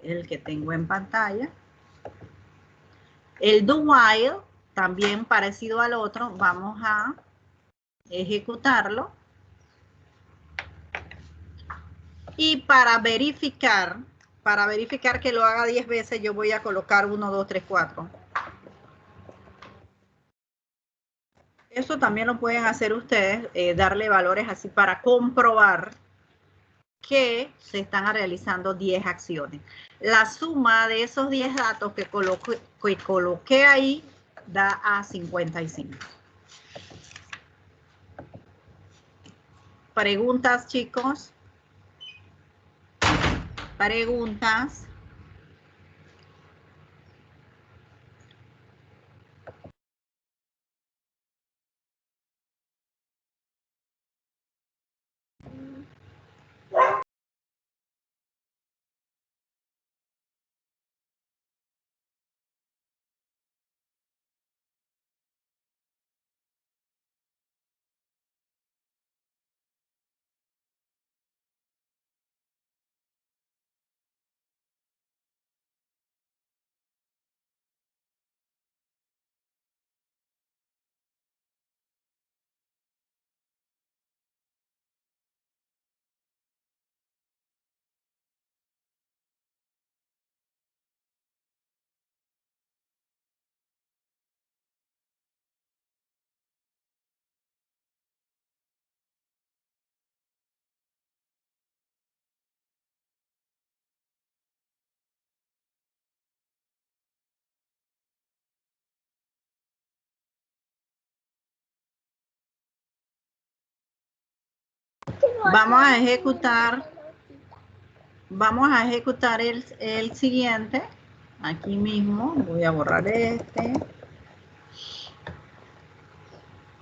el que tengo en pantalla. El Do While, también parecido al otro, vamos a ejecutarlo. Y para verificar que lo haga 10 veces, yo voy a colocar 1, 2, 3, 4. Eso también lo pueden hacer ustedes, darle valores así para comprobar que se están realizando 10 acciones. La suma de esos 10 datos que coloqué ahí da a 55. ¿Preguntas, chicos? ¿Preguntas? Vamos a ejecutar el siguiente. Aquí mismo voy a borrar este.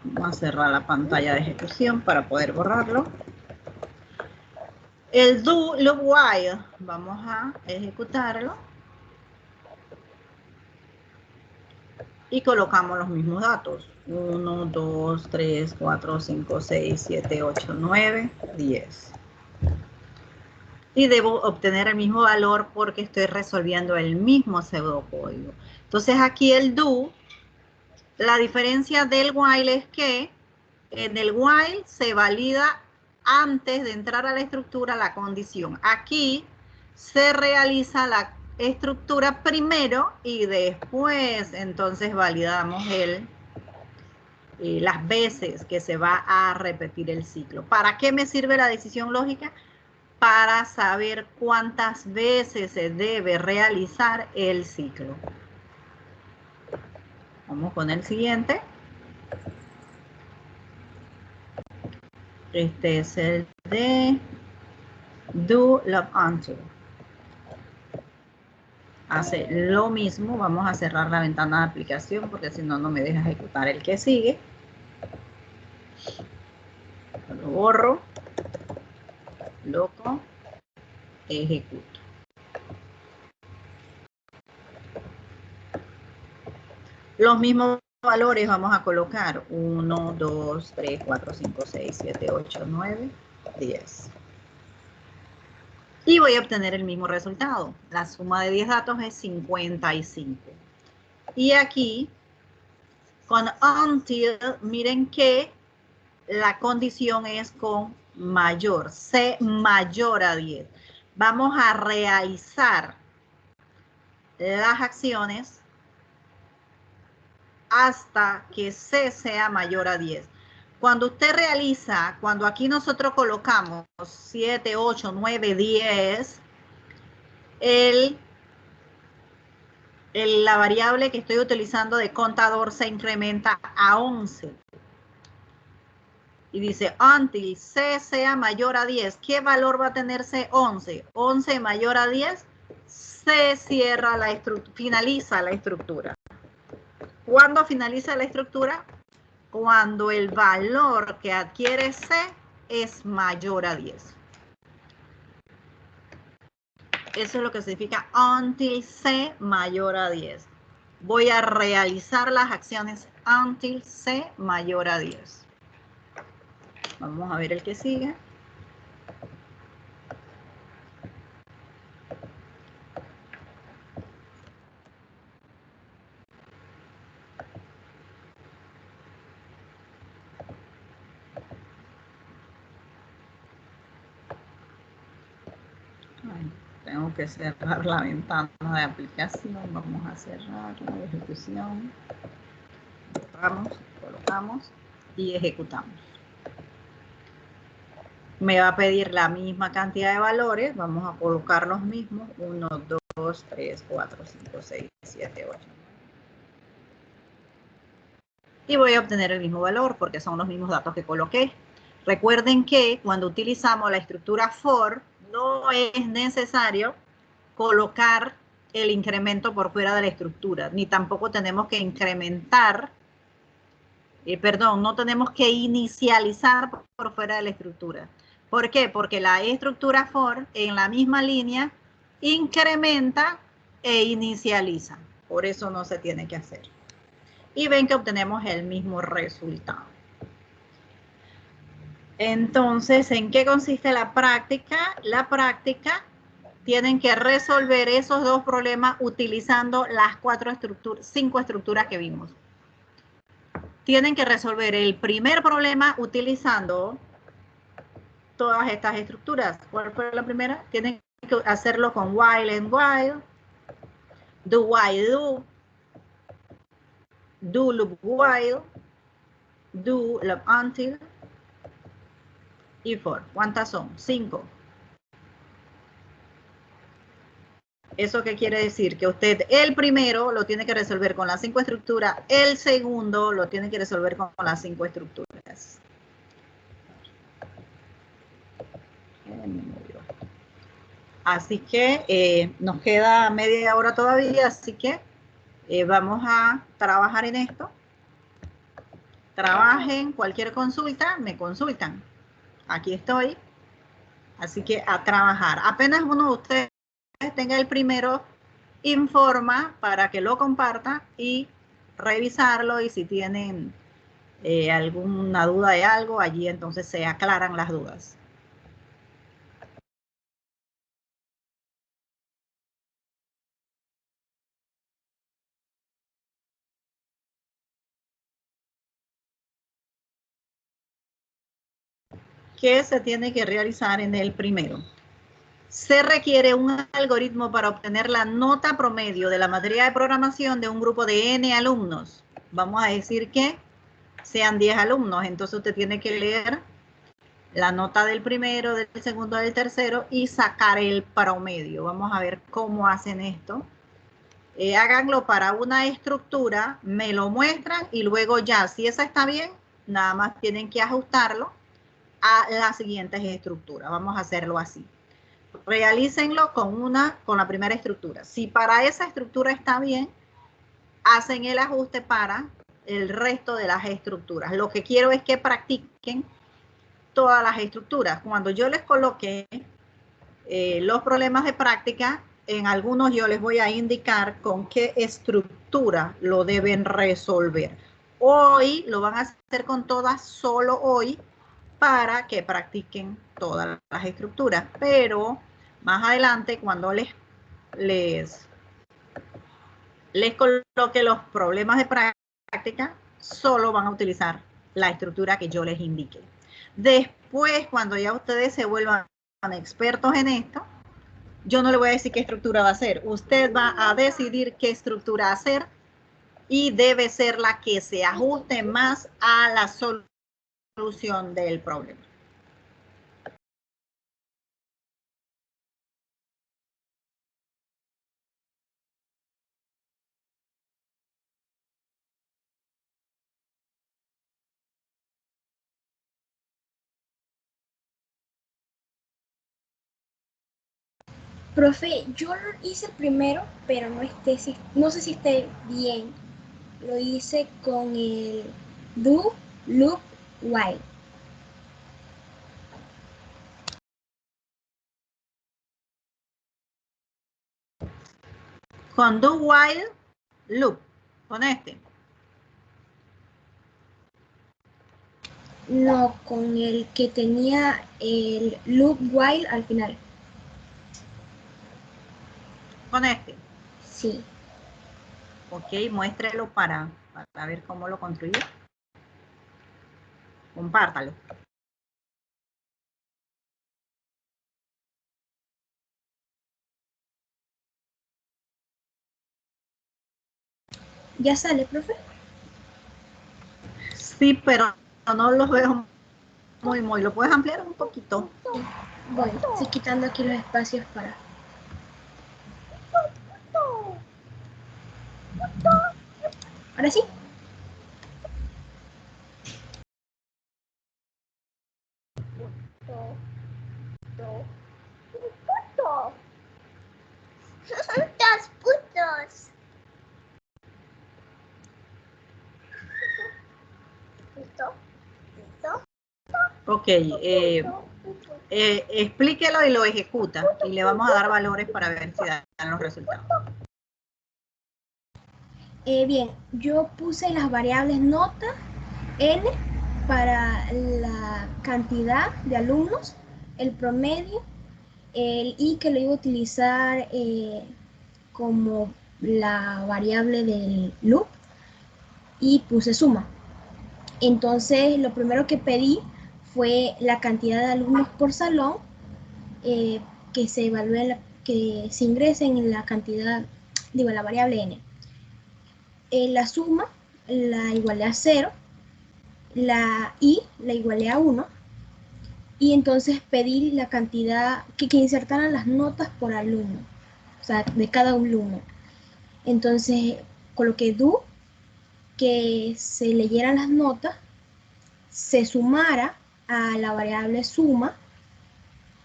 Vamos a cerrar la pantalla de ejecución para poder borrarlo. El Do Loop While, vamos a ejecutarlo. Y colocamos los mismos datos. 1, 2, 3, 4, 5, 6, 7, 8, 9, 10. Y debo obtener el mismo valor porque estoy resolviendo el mismo pseudocódigo. Entonces aquí el do, la diferencia del while es que en el while se valida antes de entrar a la estructura la condición. Aquí se realiza la estructura primero y después entonces validamos las veces que se va a repetir el ciclo. ¿Para qué me sirve la decisión lógica? Para saber cuántas veces se debe realizar el ciclo. Vamos con el siguiente. Este es el de do loop until. Hace lo mismo. Vamos a cerrar la ventana de aplicación porque si no, no me deja ejecutar el que sigue. Lo borro. Loco. Ejecuto. Los mismos valores vamos a colocar 1, 2, 3, 4, 5, 6, 7, 8, 9, 10. Y voy a obtener el mismo resultado. La suma de 10 datos es 55. Y aquí, con until, miren que la condición es con mayor, C mayor a 10. Vamos a realizar las acciones hasta que C sea mayor a 10. Cuando usted realiza, cuando aquí nosotros colocamos 7, 8, 9, 10, la variable que estoy utilizando de contador se incrementa a 11. Y dice, until C sea mayor a 10. ¿Qué valor va a tener C? 11. 11 mayor a 10, se cierra la estructura, finaliza la estructura. ¿Cuándo finaliza la estructura? Cuando el valor que adquiere C es mayor a 10. Eso es lo que significa until C mayor a 10. Voy a realizar las acciones until C mayor a 10. Vamos a ver el que sigue. Tengo que cerrar la ventana de aplicación. Vamos a cerrar la de ejecución. Borramos, colocamos y ejecutamos. Me va a pedir la misma cantidad de valores. Vamos a colocar los mismos. 1, 2, 3, 4, 5, 6, 7, 8. Y voy a obtener el mismo valor porque son los mismos datos que coloqué. Recuerden que cuando utilizamos la estructura for, no es necesario colocar el incremento por fuera de la estructura, ni tampoco tenemos que incrementar, no tenemos que inicializar por fuera de la estructura. ¿Por qué? Porque la estructura for en la misma línea incrementa e inicializa. Por eso no se tiene que hacer. Y ven que obtenemos el mismo resultado. Entonces, ¿en qué consiste la práctica? La práctica, tienen que resolver esos dos problemas utilizando las 5 estructuras que vimos. Tienen que resolver el primer problema utilizando todas estas estructuras. ¿Cuál fue la primera? Tienen que hacerlo con while and while, do while do loop while, do loop until y for. ¿Cuántas son? 5. ¿Eso qué quiere decir? Que usted el primero lo tiene que resolver con las 5 estructuras, el segundo lo tiene que resolver con las 5 estructuras. Así que nos queda media hora todavía, así que vamos a trabajar en esto. Trabajen, cualquier consulta, me consultan. Aquí estoy. Así que a trabajar. Apenas uno de ustedes tenga el primero, informa para que lo comparta y revisarlo. Y si tienen alguna duda de algo, allí entonces se aclaran las dudas. ¿Qué se tiene que realizar en el primero? Se requiere un algoritmo para obtener la nota promedio de la materia de programación de un grupo de N alumnos. Vamos a decir que sean 10 alumnos. Entonces usted tiene que leer la nota del primero, del segundo, del tercero y sacar el promedio. Vamos a ver cómo hacen esto. Háganlo para una estructura, me lo muestran y luego ya, si esa está bien, nada más tienen que ajustarlo a las siguientes estructuras. Vamos a hacerlo así. Realícenlo con la primera estructura. Si para esa estructura está bien, hacen el ajuste para el resto de las estructuras. Lo que quiero es que practiquen todas las estructuras. Cuando yo les coloque los problemas de práctica, en algunos yo les voy a indicar con qué estructura lo deben resolver. Hoy lo van a hacer con todas, solo hoy, para que practiquen todas las estructuras. Pero más adelante, cuando les coloque los problemas de práctica, solo van a utilizar la estructura que yo les indique. Después, cuando ya ustedes se vuelvan expertos en esto, yo no le voy a decir qué estructura va a hacer. Usted va a decidir qué estructura hacer y debe ser la que se ajuste más a la solución del problema. Profe, yo lo hice primero, pero no sé si esté bien. Lo hice con el do, loop, while. Con do, while, loop. Con este. No, con el que tenía el loop while al final. Con este. Sí. Ok, muéstrelo para ver cómo lo construyó. Compártalo. ¿Ya sale, profe? Sí, pero no los veo muy. ¿Lo puedes ampliar un poquito? Sí. Voy, estoy quitando aquí los espacios para... ¿Ahora sí? Putos, putos. Puto, puto. Ok, explíquelo y lo ejecuta y le vamos a dar valores para ver si dan los resultados. Bien, yo puse las variables nota, n, para la cantidad de alumnos, el promedio, el i que lo iba a utilizar como la variable del loop y puse suma. Entonces lo primero que pedí fue la cantidad de alumnos por salón que se evalúe, que se ingresen en la cantidad, digo, la variable n. La suma la igualé a 0, la i la igualé a 1 y entonces pedí la cantidad que insertaran las notas por alumno, o sea, de cada alumno. Entonces coloqué do, que se leyeran las notas, se sumara a la variable suma,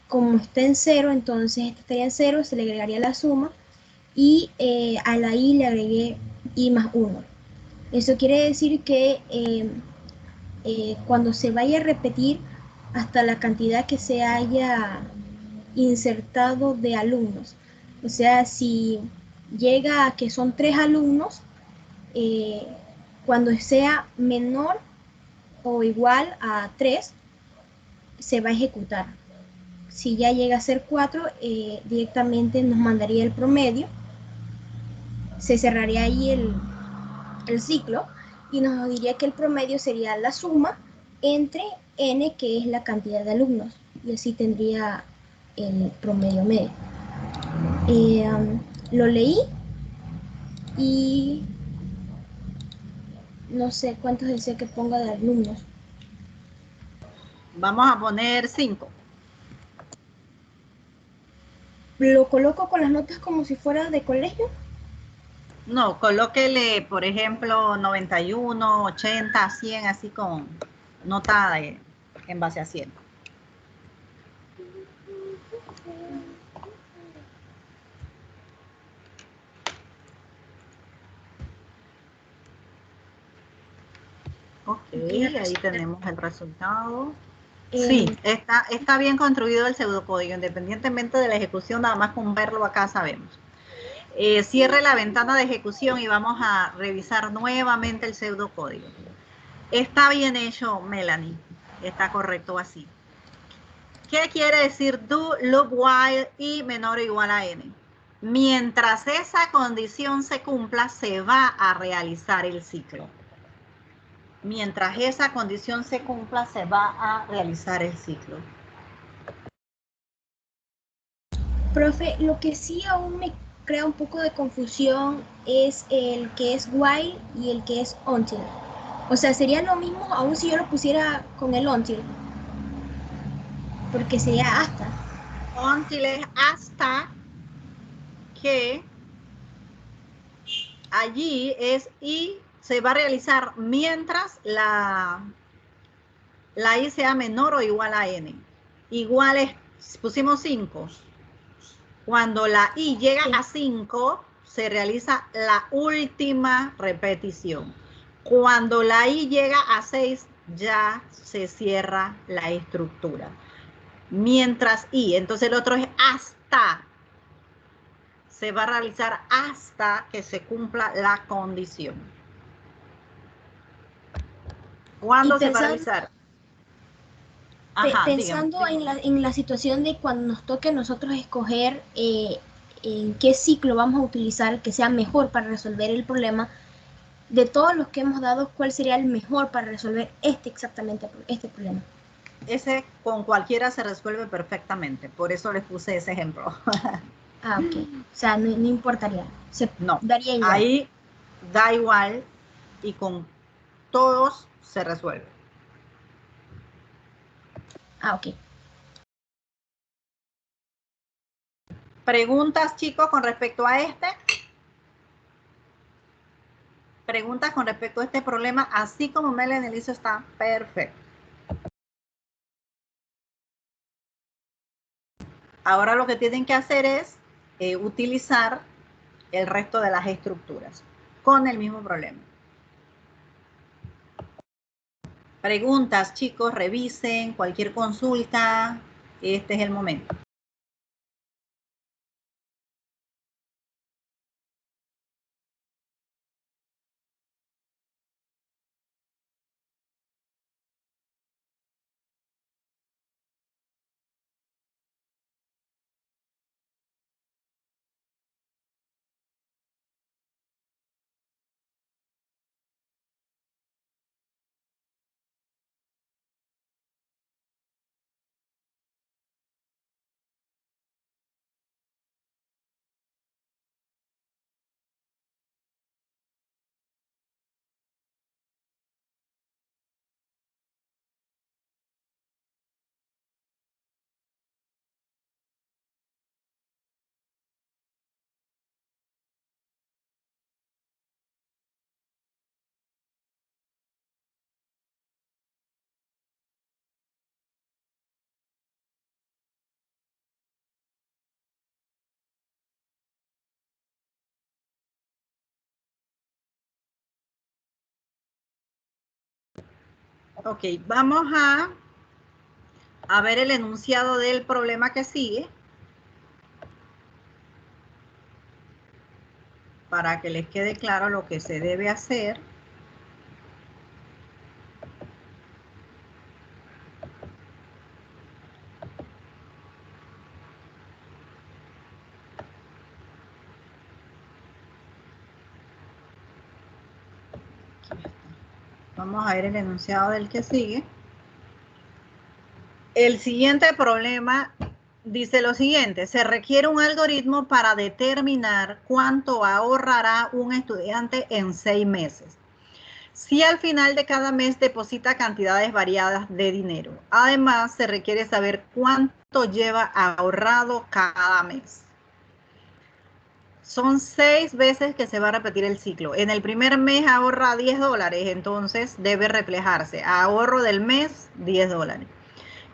como está en 0, entonces esta estaría en 0, se le agregaría la suma y a la i le agregué i más 1. Eso quiere decir que cuando se vaya a repetir hasta la cantidad que se haya insertado de alumnos, o sea, si llega a que son 3 alumnos, cuando sea menor o igual a 3, se va a ejecutar. Si ya llega a ser 4, directamente nos mandaría el promedio, se cerraría ahí el ciclo y nos diría que el promedio sería la suma entre n, que es la cantidad de alumnos, y así tendría el promedio medio. Lo leí y no sé cuántos desea que ponga de alumnos. Vamos a poner 5. ¿Lo coloco con las notas como si fuera de colegio? No, colóquele, por ejemplo, 91, 80, 100, así con nota en base a 100. Ok, ahí tenemos el resultado. Sí, está bien construido el pseudocódigo, independientemente de la ejecución, nada más con verlo acá sabemos. Cierre la ventana de ejecución y vamos a revisar nuevamente el pseudocódigo. Está bien hecho, Melanie. Está correcto así. ¿Qué quiere decir do, loop, while y menor o igual a n? Mientras esa condición se cumpla, se va a realizar el ciclo. Mientras esa condición se cumpla, se va a realizar el ciclo. Profe, lo que sí aún me crea un poco de confusión es el que es while y el que es until. O sea, sería lo mismo aún si yo lo pusiera con el until. Porque sería hasta. Until es hasta que allí es y se va a realizar mientras la i sea menor o igual a n. Igual es, pusimos 5. Cuando la i llega a 5, se realiza la última repetición. Cuando la i llega a 6, ya se cierra la estructura. Mientras i, entonces el otro es hasta. Se va a realizar hasta que se cumpla la condición. ¿Cuándo se va a realizar? Ajá, Pensando dígame. en la situación de cuando nos toque a nosotros escoger en qué ciclo vamos a utilizar que sea mejor para resolver el problema, de todos los que hemos dado, ¿cuál sería el mejor para resolver exactamente este problema? Ese con cualquiera se resuelve perfectamente, por eso les puse ese ejemplo. Ah, ok. O sea, no importaría. No, daría igual. ahí da igual y con todos se resuelve. Ah, ok. ¿Preguntas, chicos, con respecto a este? ¿Preguntas con respecto a este problema? Así como Melanie lo hizo, está perfecto. Ahora lo que tienen que hacer es utilizar el resto de las estructuras con el mismo problema. Preguntas, chicos, revisen cualquier consulta. Este es el momento. Ok, vamos a ver el enunciado del problema que sigue para que les quede claro lo que se debe hacer. Vamos a ver el enunciado del que sigue. El siguiente problema dice lo siguiente: se requiere un algoritmo para determinar cuánto ahorrará un estudiante en 6 meses. si al final de cada mes deposita cantidades variadas de dinero. Además, se requiere saber cuánto lleva ahorrado cada mes. Son 6 veces que se va a repetir el ciclo. En el primer mes ahorra $10, entonces debe reflejarse ahorro del mes $10.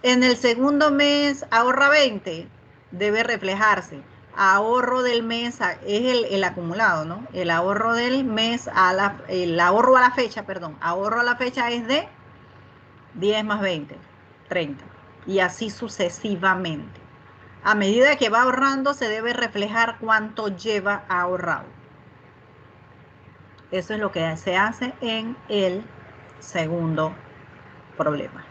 En el segundo mes ahorra 20, debe reflejarse ahorro del mes, es el acumulado, ¿no? El ahorro del mes, el ahorro a la fecha, perdón, ahorro a la fecha es de 10 más 20, 30. Y así sucesivamente. A medida que va ahorrando, se debe reflejar cuánto lleva ahorrado. Eso es lo que se hace en el segundo problema.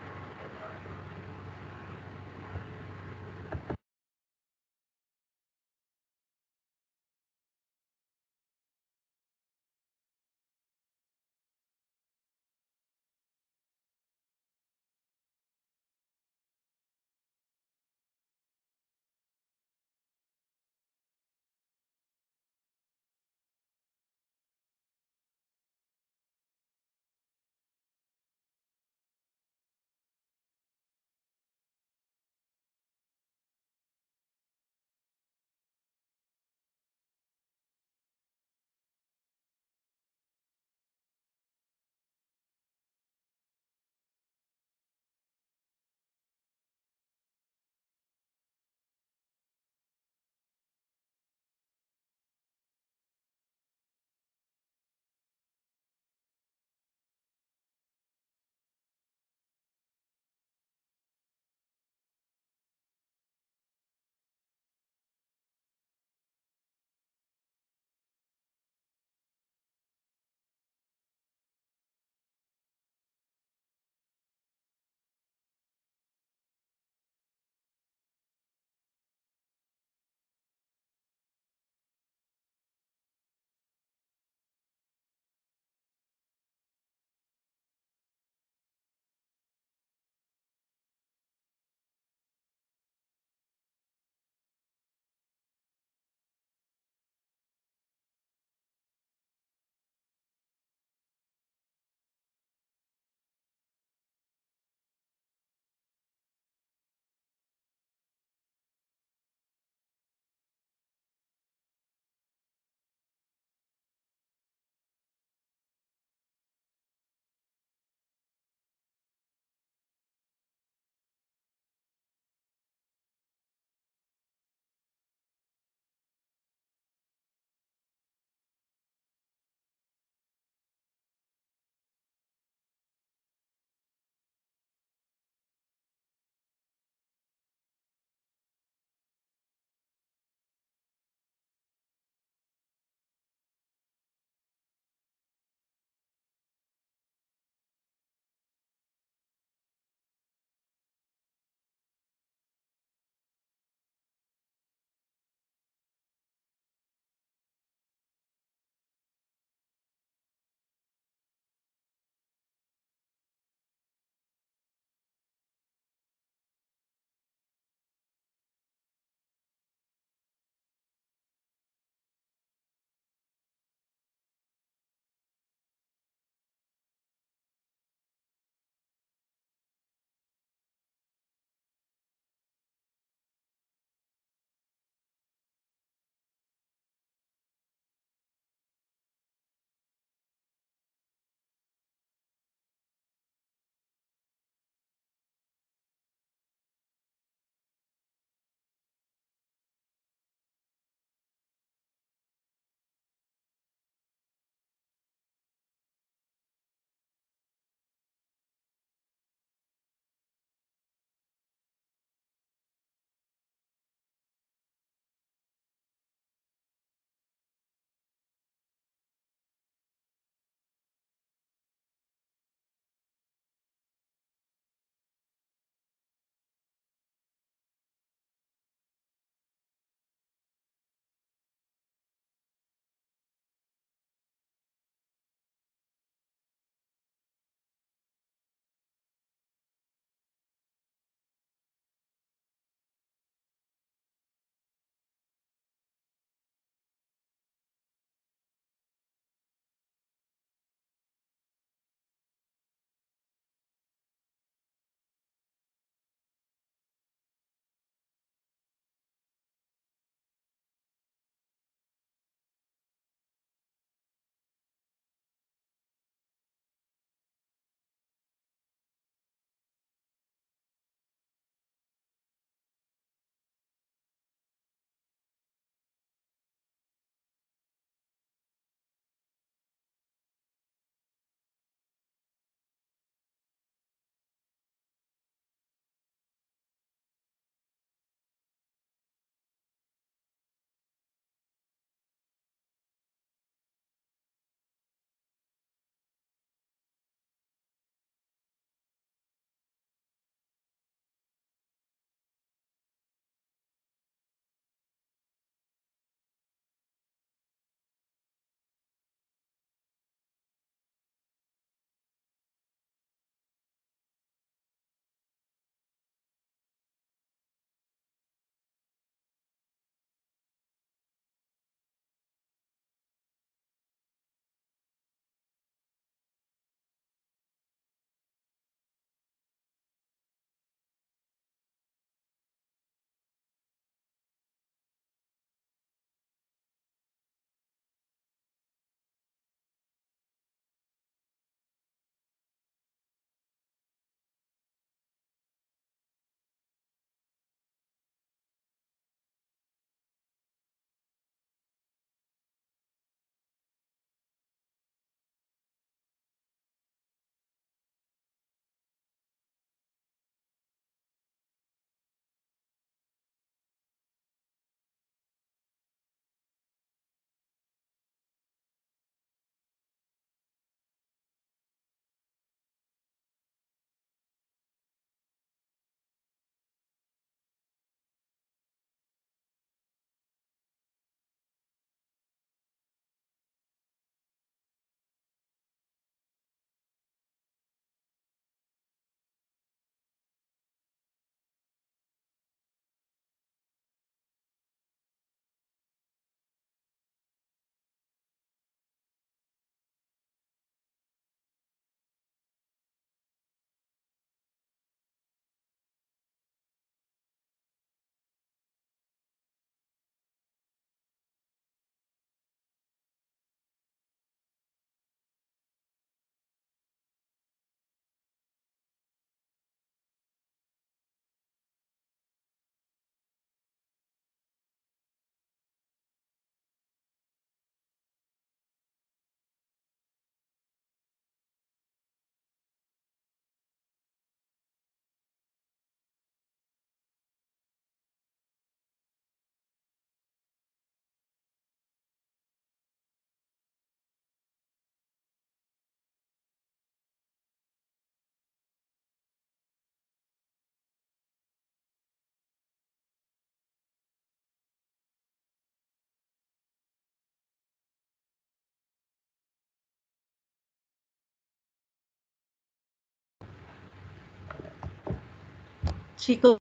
Chicos,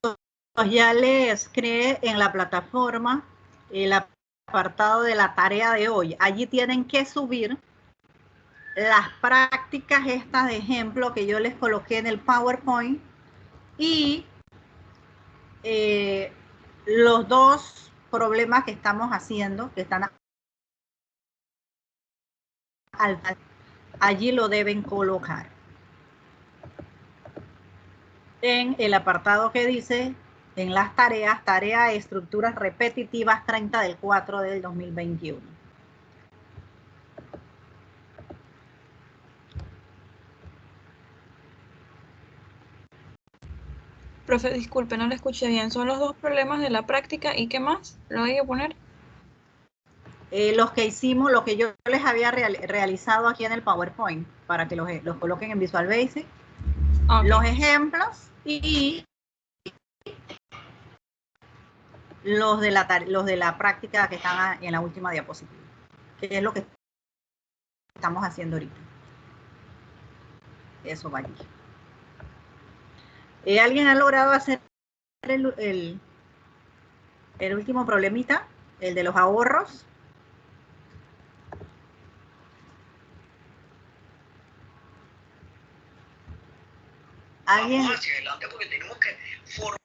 ya les creé en la plataforma el apartado de la tarea de hoy. Allí tienen que subir las prácticas estas de ejemplo que yo les coloqué en el PowerPoint y los dos problemas que estamos haciendo, que están allí lo deben colocar en el apartado que dice en las tareas, tarea de estructuras repetitivas 30 del 4 del 2021. Profe, disculpe, no le escuché bien. Son los dos problemas de la práctica y ¿qué más? ¿Lo hay que poner? Los que hicimos, lo que yo les había realizado aquí en el PowerPoint, para que los coloquen en Visual Basic. Okay. Los ejemplos y los de la práctica que están en la última diapositiva, que es lo que estamos haciendo ahorita. Eso va allí. ¿Alguien ha logrado hacer el último problemita? El de los ahorros. ¿Alguien? Vamos hacia adelante porque tenemos que formar.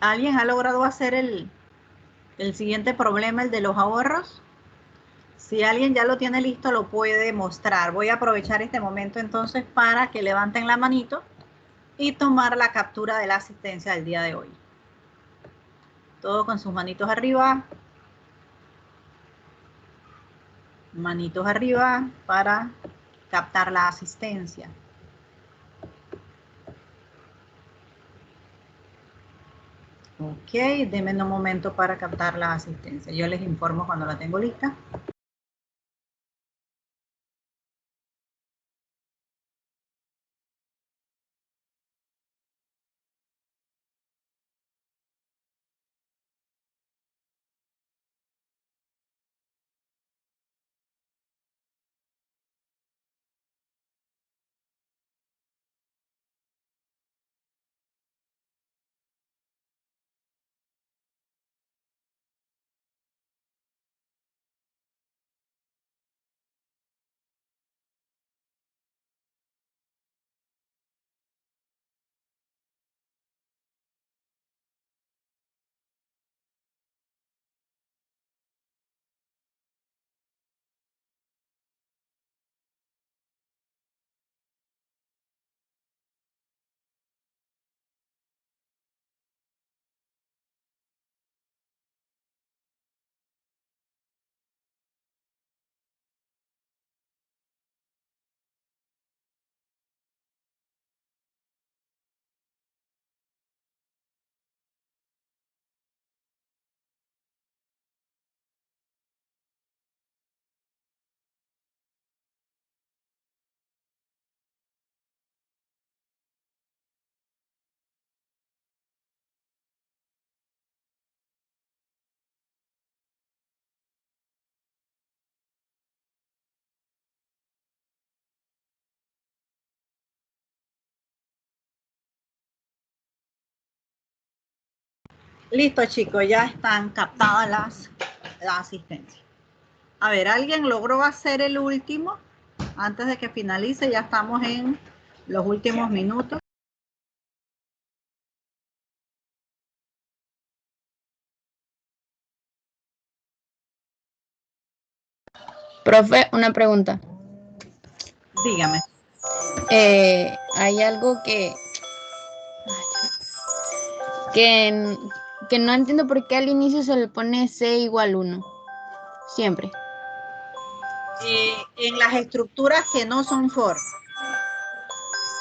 ¿Alguien ha logrado hacer el siguiente problema, el de los ahorros? Si alguien ya lo tiene listo, lo puede mostrar. Voy a aprovechar este momento entonces para que levanten la manito y tomar la captura de la asistencia del día de hoy. Todo con sus manitos arriba. Manitos arriba para captar la asistencia. Ok, denme un momento para captar la asistencia. Yo les informo cuando la tengo lista. Listo, chicos, ya están captadas las asistencias. A ver, ¿alguien logró hacer el último? Antes de que finalice, ya estamos en los últimos minutos. Profe, una pregunta. Dígame. Hay algo que no entiendo por qué al inicio se le pone C igual 1. Siempre. En las estructuras que no son for,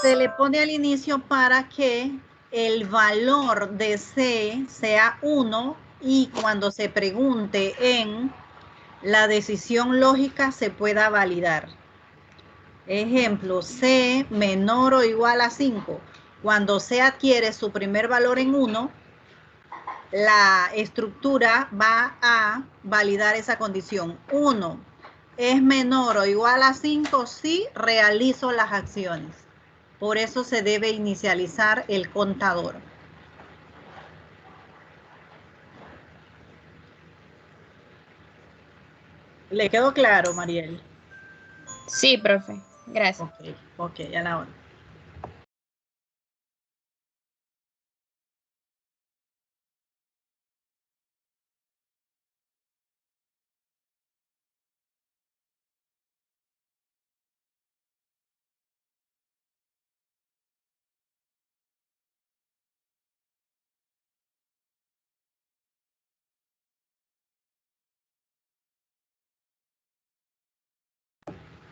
se le pone al inicio para que el valor de C sea 1 y cuando se pregunte en la decisión lógica se pueda validar. Ejemplo, C menor o igual a 5. Cuando C adquiere su primer valor en 1, la estructura va a validar esa condición. 1 es menor o igual a 5 si realizo las acciones. Por eso se debe inicializar el contador. ¿Le quedó claro, Mariel? Sí, profe. Gracias. Ok, a la hora.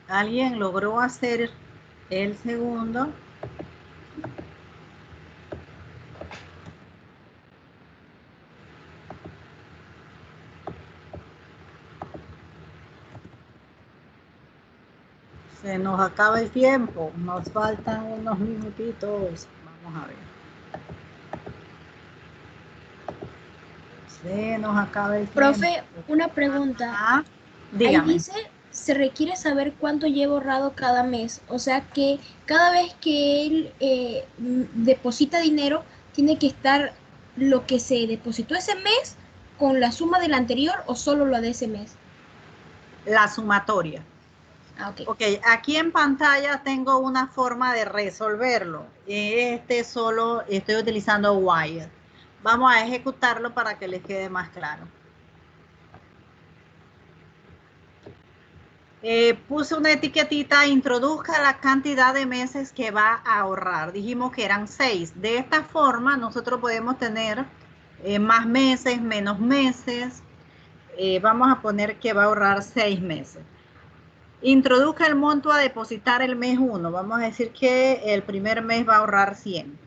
¿Alguien logró hacer el segundo? Se nos acaba el tiempo, nos faltan unos minutitos. Vamos a ver. Se nos acaba el tiempo. Profe, una pregunta. Ah, Ahí dígame. dice, se requiere saber cuánto lleva ahorrado cada mes. O sea que cada vez que él deposita dinero, tiene que estar lo que se depositó ese mes con la suma del anterior o solo lo de ese mes. La sumatoria. Ok, aquí en pantalla tengo una forma de resolverlo. Solo estoy utilizando while. Vamos a ejecutarlo para que les quede más claro. Puse una etiquetita, introduzca la cantidad de meses que va a ahorrar. Dijimos que eran 6. De esta forma nosotros podemos tener más meses, menos meses. Vamos a poner que va a ahorrar 6 meses. Introduzca el monto a depositar el mes 1. Vamos a decir que el primer mes va a ahorrar 100.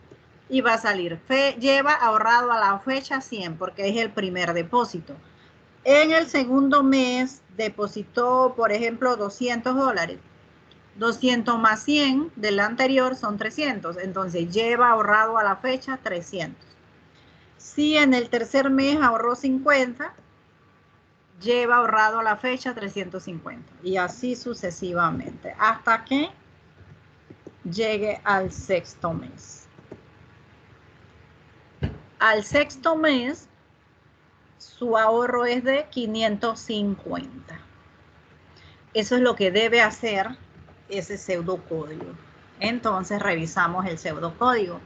Y va a salir, lleva ahorrado a la fecha 100 porque es el primer depósito. En el segundo mes depositó, por ejemplo, $200. 200 más 100 del anterior son 300. Entonces lleva ahorrado a la fecha 300. Si en el tercer mes ahorró 50, lleva ahorrado a la fecha 350 y así sucesivamente hasta que llegue al sexto mes. Al sexto mes su ahorro es de 550. Eso es lo que debe hacer ese pseudocódigo. Entonces revisamos el pseudocódigo.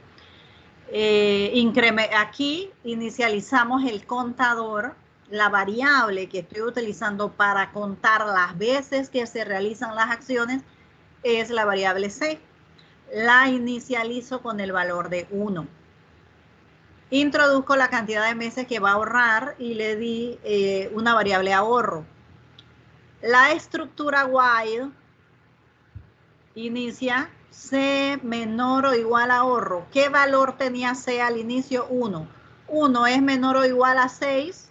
Aquí inicializamos el contador. La variable que estoy utilizando para contar las veces que se realizan las acciones es la variable C. La inicializo con el valor de 1. Introduzco la cantidad de meses que va a ahorrar y le di una variable ahorro. La estructura while inicia C menor o igual a ahorro. ¿Qué valor tenía C al inicio? 1. 1 es menor o igual a 6.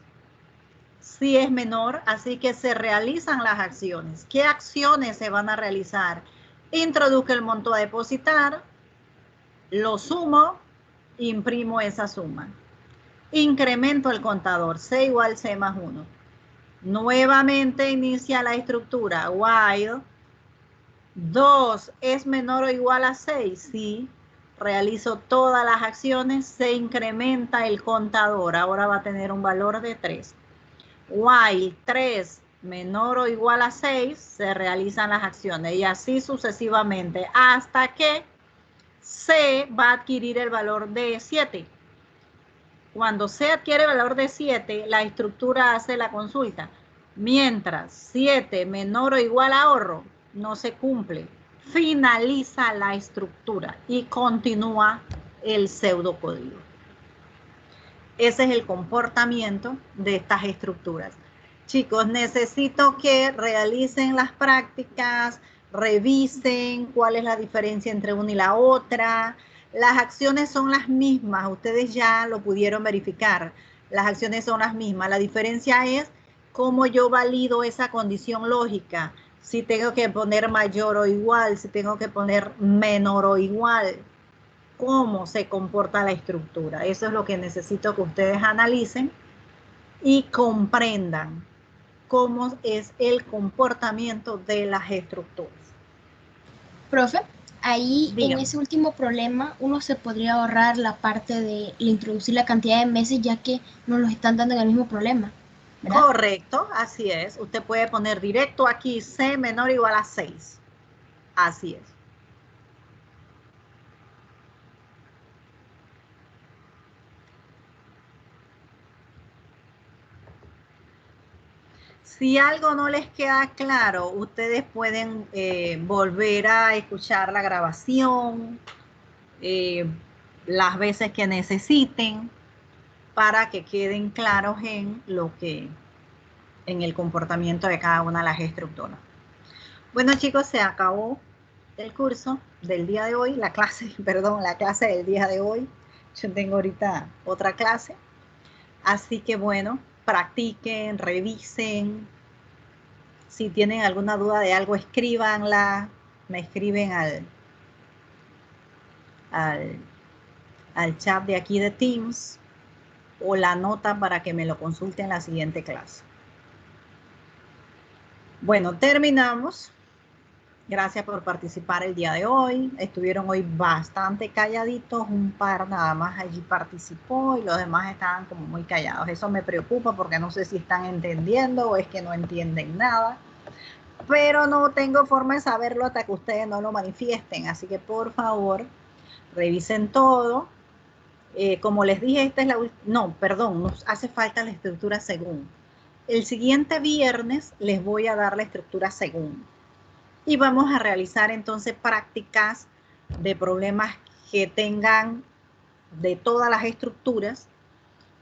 Sí es menor, así que se realizan las acciones. ¿Qué acciones se van a realizar? Introduzco el monto a depositar, lo sumo, imprimo esa suma. Incremento el contador, C igual C más 1. Nuevamente inicia la estructura, while 2 es menor o igual a 6, sí. Realizo todas las acciones, se incrementa el contador, ahora va a tener un valor de 3. While 3 menor o igual a 6, se realizan las acciones y así sucesivamente hasta que C va a adquirir el valor de 7. Cuando C adquiere el valor de 7, la estructura hace la consulta. Mientras 7 menor o igual a ahorro no se cumple, finaliza la estructura y continúa el pseudocódigo. Ese es el comportamiento de estas estructuras. Chicos, necesito que realicen las prácticas, revisen cuál es la diferencia entre una y la otra. Las acciones son las mismas, ustedes ya lo pudieron verificar. Las acciones son las mismas. La diferencia es cómo yo valido esa condición lógica. si tengo que poner mayor o igual, si tengo que poner menor o igual, cómo se comporta la estructura. Eso es lo que necesito que ustedes analicen y comprendan cómo es el comportamiento de las estructuras. Profe, ahí Dígame. en ese último problema uno se podría ahorrar la parte de introducir la cantidad de meses, ya que nos los están dando en el mismo problema, ¿verdad? Correcto, así es. Usted puede poner directo aquí C menor o igual a 6. Así es. Si algo no les queda claro, ustedes pueden volver a escuchar la grabación las veces que necesiten para que queden claros en el comportamiento de cada una de las estructuras. Bueno, chicos, se acabó el curso del día de hoy, la clase del día de hoy. Yo tengo ahorita otra clase. Así que bueno, practiquen, revisen. Si tienen alguna duda de algo, escríbanla. Me escriben al chat de aquí de Teams o la nota para que me lo consulten en la siguiente clase. Bueno, terminamos. Gracias por participar el día de hoy. Estuvieron hoy bastante calladitos, un par nada más allí participó y los demás estaban como muy callados. Eso me preocupa porque no sé si están entendiendo o es que no entienden nada. Pero no tengo forma de saberlo hasta que ustedes no lo manifiesten. Así que por favor, revisen todo. Como les dije, esta es la última. No, perdón, nos hace falta la estructura según. El siguiente viernes les voy a dar la estructura según. Y vamos a realizar entonces prácticas de problemas que tengan de todas las estructuras.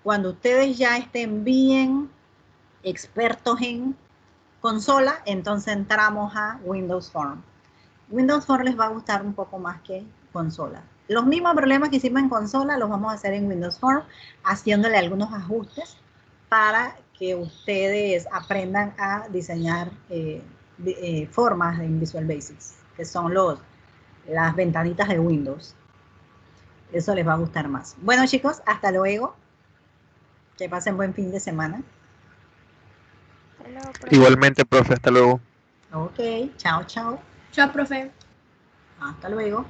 Cuando ustedes ya estén bien expertos en consola, entonces entramos a Windows Form. Windows Form les va a gustar un poco más que consola. Los mismos problemas que hicimos en consola los vamos a hacer en Windows Form, haciéndole algunos ajustes para que ustedes aprendan a diseñar formas en Visual Basics, que son las ventanitas de Windows. Eso les va a gustar más. Bueno, chicos, hasta luego. Que pasen buen fin de semana. Hasta luego, profe. Igualmente, profe, hasta luego. Ok, chao, chao. Chao, profe. Hasta luego.